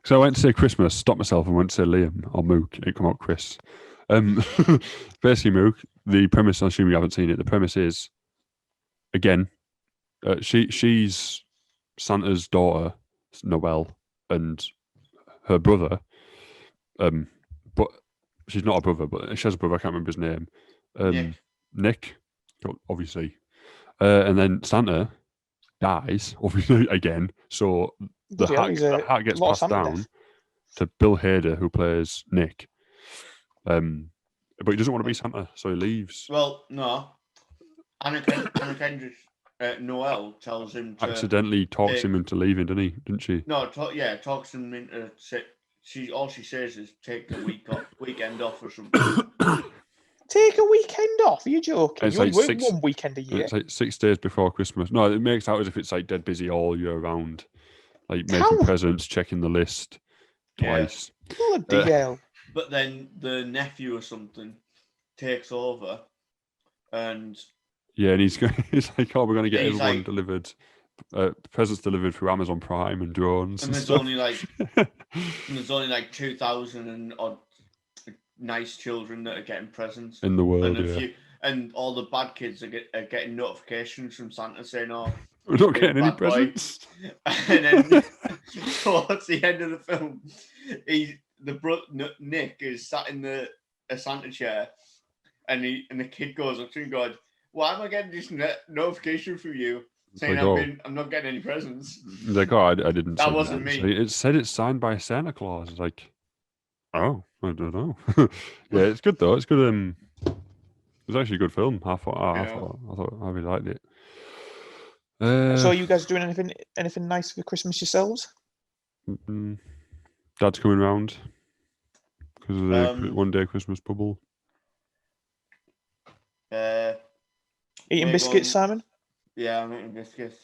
So I went to say Christmas, stopped myself and went to say Liam or Mook. It come out Chris. Basically, Mook, the premise, I assume you haven't seen it, the premise is, again, she's Santa's daughter, Noelle, and her brother, but she's not a brother, but she has a brother, I can't remember his name. Nick, obviously. And then Santa dies, obviously, again. So the hat gets passed down to Bill Hader, who plays Nick. But he doesn't want to be Santa, so he leaves. Well, no. Anna Kendrick, Noel tells him to Accidentally talks him into leaving, didn't she? No, talks him into. All she says is take the weekend off or something. Take a weekend off? Are you joking? It's You only like work one weekend a year. It's like 6 days before Christmas. No, it makes out as if it's like dead busy all year round. Like making presents, checking the list twice. Bloody hell. But then the nephew or something takes over and... Yeah, and he's like, oh, we're going to get everyone delivered, presents delivered through Amazon Prime and drones. And there's only like 2,000 and odd nice children that are getting presents in the world, and all the bad kids are getting notifications from Santa saying, "Oh, we're not getting any presents." And then towards the end of the film, Nick is sat in a Santa chair, and the kid goes up to him and goes, "Why am I getting this notification from you saying I'm not getting any presents?" He's like, "Oh, I didn't." That wasn't me. So it said it's signed by Santa Claus. It's like, oh, I don't know. Yeah, it's good though. It's good. It was actually a good film. I thought I really liked it. So, are you guys doing anything nice for Christmas yourselves? Dad's coming round because of the one day Christmas bubble. Eating biscuits, Simon? Yeah, I'm eating biscuits.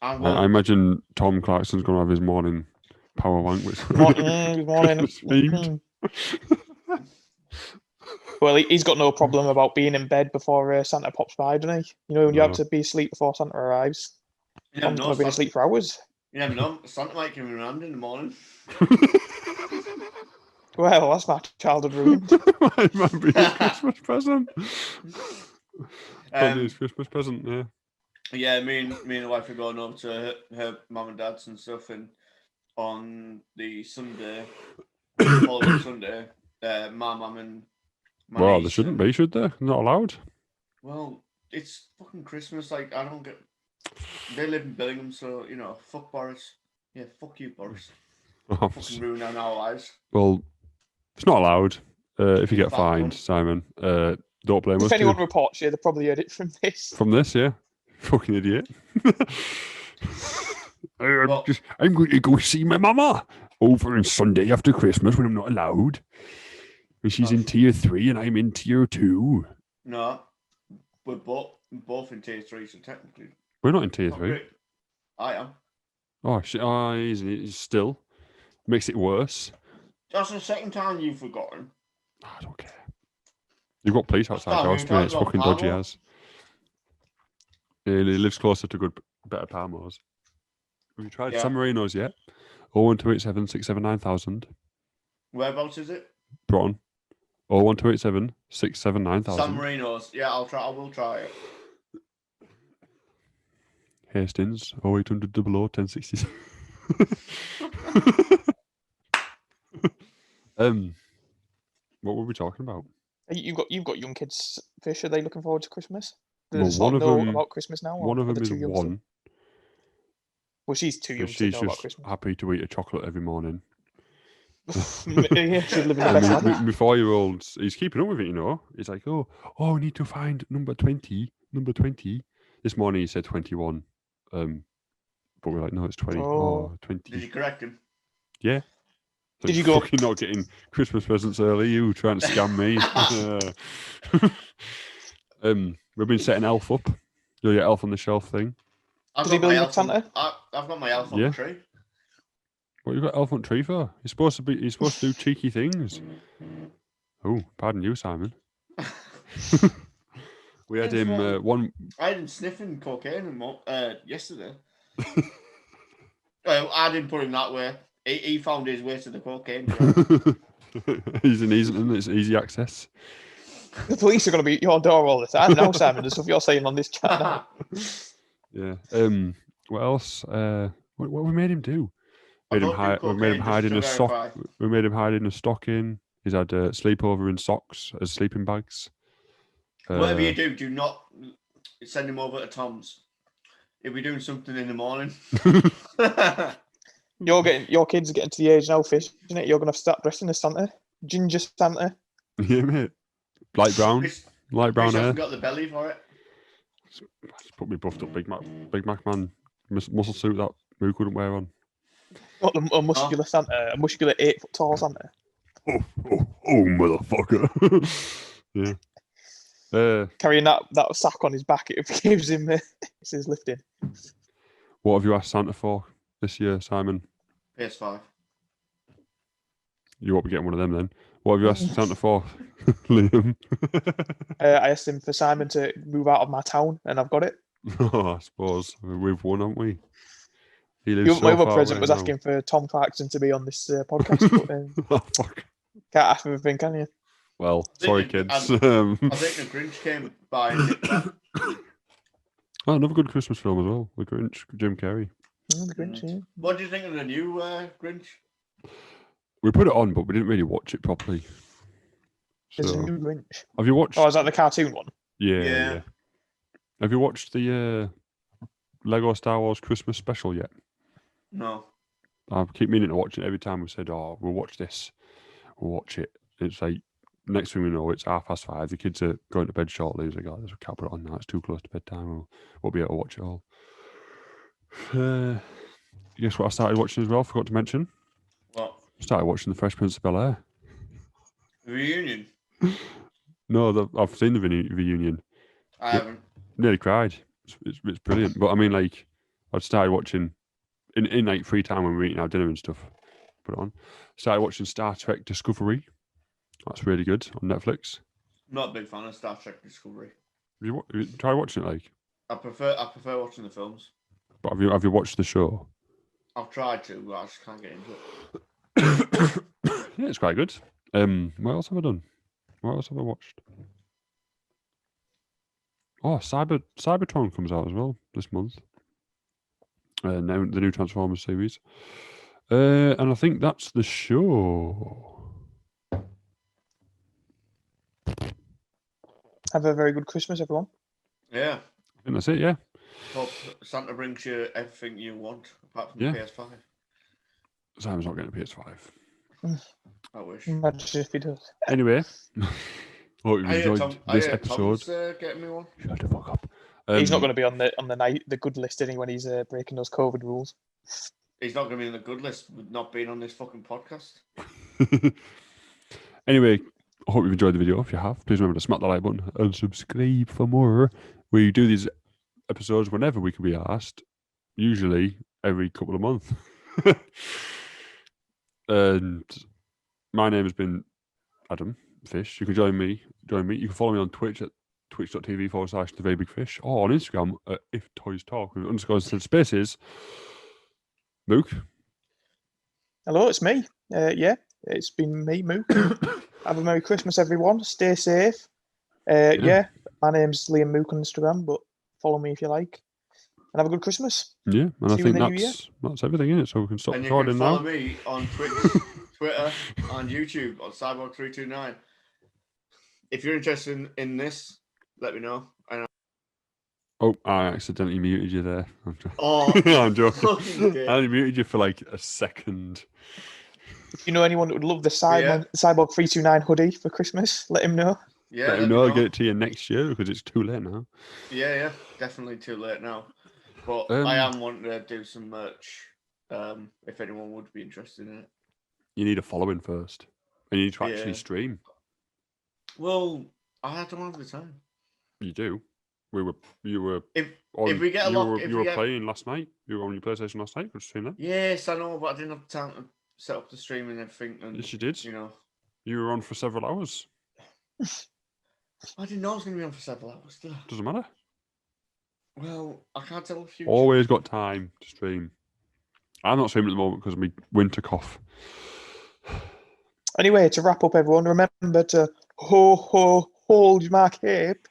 I imagine Tom Clarkson's going to have his morning power wank. Good morning. Well, he's got no problem about being in bed before Santa pops by, doesn't he? You know, when you have to be asleep before Santa arrives. I'm going to be asleep for hours. You never know. Santa might come around in the morning. Well, that's my childhood ruined. Might be his Christmas present. His Christmas present, yeah. Yeah, me and the wife are going over to her mum and dad's and stuff, and on the Sunday, following Sunday, my mum and my niece, they shouldn't be, should they? Not allowed. Well, it's fucking Christmas. Like, I don't get. They live in Billingham, so you know, fuck Boris. Yeah, fuck you, Boris. Fucking ruining our lives. Well, it's not allowed. If you get fined, Simon, don't blame us. If anyone reports you, they probably heard it from this. From this, yeah. Fucking idiot. I'm going to go see my mama over on Sunday after Christmas when I'm not allowed. And she's in tier 3 and I'm in tier 2. No, we're both in tier 3, so technically. We're not in tier 3. Great. I am. Oh, shit. Oh, he's still. Makes it worse. That's the second time you've forgotten. I don't care. You've got police outside your house, mate. It's fucking dodgy as. Yeah, he lives closer to better Palmos. Have you tried San Marino's yet? 01287 679 000. Whereabouts is it? Broughton. 01287 679 000. San Marino's. Yeah, I will try it. Hastings. 0800 00 1066. What were we talking about? You've got young kids, Fish. Are they looking forward to Christmas? Well, one of them about Christmas now. One of them is 1. Well, she's too young to she's know just about Christmas. happy to eat a chocolate every morning. She's living the best life. My 4-year-old, he's keeping up with it, you know. He's like, oh, we need to find number 20. This morning he said 21. But we're like, no, it's 20. Oh, 20. Did you correct him? Yeah. So did you go? Fucking not getting Christmas presents early. You trying to scam me? We've been setting Elf up. Your Elf on the Shelf thing. I've got my elf on the tree. What you got Elf on the tree for? He's supposed to do cheeky things. Oh, pardon you, Simon. We had him one. I had him sniffing cocaine yesterday. Well, I didn't put him that way. He found his way to the cocaine. He's in Easington. It's easy access. The police are going to be at your door all the time now, Simon. The stuff you're saying on this channel. Yeah. What else? What we made him do? We made him hide in a sock. We made him hide in a stocking. He's had a sleepover in socks as sleeping bags. Whatever you do not send him over to Tom's. He'll be doing something in the morning. Your kids are getting to the age now, Fish, isn't it? You're going to start dressing as Santa. Ginger Santa. Yeah, mate. Light brown. Chris, Light brown Chris hair. hasn't got the belly for it. Just put me buffed up Big Mac man muscle suit that Mook couldn't wear on. What, a muscular Santa? A muscular 8 foot tall Santa? Oh, motherfucker. Yeah. Carrying that sack on his back, it gives him it's his lifting. What have you asked Santa for this year, Simon? PS5. You won't be getting one of them then. What have you asked Santa for, Liam? I asked him for Simon to move out of my town, and I've got it. I suppose we've won, haven't we? He lives My so other far present away was now. asking for Tom Clarkson to be on this podcast. But, Oh, fuck. can't have everything, can you? Well, sorry, kids. I think the Grinch came by. Oh, another good Christmas film as well. The Grinch, Jim Carrey. The Grinch, yeah. What do you think of the new Grinch? We put it on, but we didn't really watch it properly. There's a So, new Grinch. have you watched? Oh, is that the cartoon one? Yeah. Have you watched the Lego Star Wars Christmas special yet? No. I keep meaning to watch it every time we said, "Oh, we'll watch this. We'll watch it." It's like next thing we know, it's 5:30. The kids are going to bed shortly. It's like, "Oh, we can't put it on now. It's too close to bedtime. We'll be able to watch it all." Guess what I started watching as well? Forgot to mention. What? Started watching The Fresh Prince of Bel-Air. Reunion? No, I've seen the reunion. I haven't. Nearly cried. It's brilliant. But I mean, like, I'd started watching in like free time when we were eating our dinner and stuff. Put it on. Started watching Star Trek Discovery. That's really good on Netflix. Not a big fan of Star Trek Discovery. Have you tried watching it? Like, I prefer watching the films. but have you watched the show? I've tried to, but I just can't get into it. Yeah, it's quite good. What else have I done? What else have I watched? Oh, Cybertron comes out as well this month. Now the new Transformers series. And I think that's the show. Have a very good Christmas, everyone. Yeah. I think that's it, yeah. Hope Santa brings you everything you want, apart from Yeah. the PS5. Simon's not getting a PS5. I wish. Imagine if he does. Anyway, hope you've enjoyed this episode. Tom's getting me one. Shut the fuck up. He's not going to be on the good list when he's breaking those COVID rules. He's not going to be in the good list with not being on this fucking podcast. Anyway, I hope you've enjoyed the video. If you have, please remember to smack the like button and subscribe for more. We do these episodes whenever we can be asked, usually every couple of months. And my name has been Adam Fish. You can join me. You can follow me on Twitch at twitch.tv/TheVeryBigFish or on Instagram at If Toys Talk with underscores instead of spaces. Mook. Hello, it's me. Yeah, it's been me, Mook. Have a Merry Christmas, everyone. Stay safe. Yeah, my name's Liam Mook on Instagram, but follow me if you like. And have a good Christmas. Yeah, and I See you in think the new year. that's everything in it. So we can stop And you recording can follow now. me on Twitch, Twitter, and YouTube on Cyborg329. If you're interested in this, let me know. Oh, I accidentally muted you there. Oh, I'm joking. fucking dick. I only muted you for like a second. If you know anyone that would love the Cyborg 329 hoodie for Christmas, let him know. Yeah, Let me know. I'll get it to you next year because it's too late now. Yeah, definitely too late now. But I am wanting to do some merch. If anyone would be interested in it. You need a following first, and you need to actually Yeah. stream. Well, I don't have the time. You do. You were. If on, we get a you lot, were, if you we were get, playing last night. You were on your PlayStation last night. Could you stream that? yes, I know, but I didn't have time to set up the stream and everything. And Yes, you did. You know, You were on for several hours. I didn't know I was going to be on for several hours. Did I? Doesn't matter. Well, I can't tell if you. Always got time to stream. I'm not streaming at the moment because of my winter cough. Anyway, to wrap up, everyone, remember to hold my cape.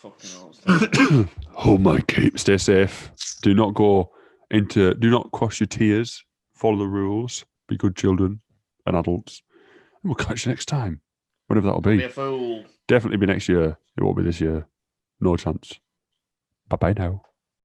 Fucking hell. Hold my cape. Stay safe. Do not cross your tears. Follow the rules. Be good children and adults. And we'll catch you next time. Whenever that'll Be be. a fool. Definitely be next year. It won't be this year. No chance. Bye-bye now.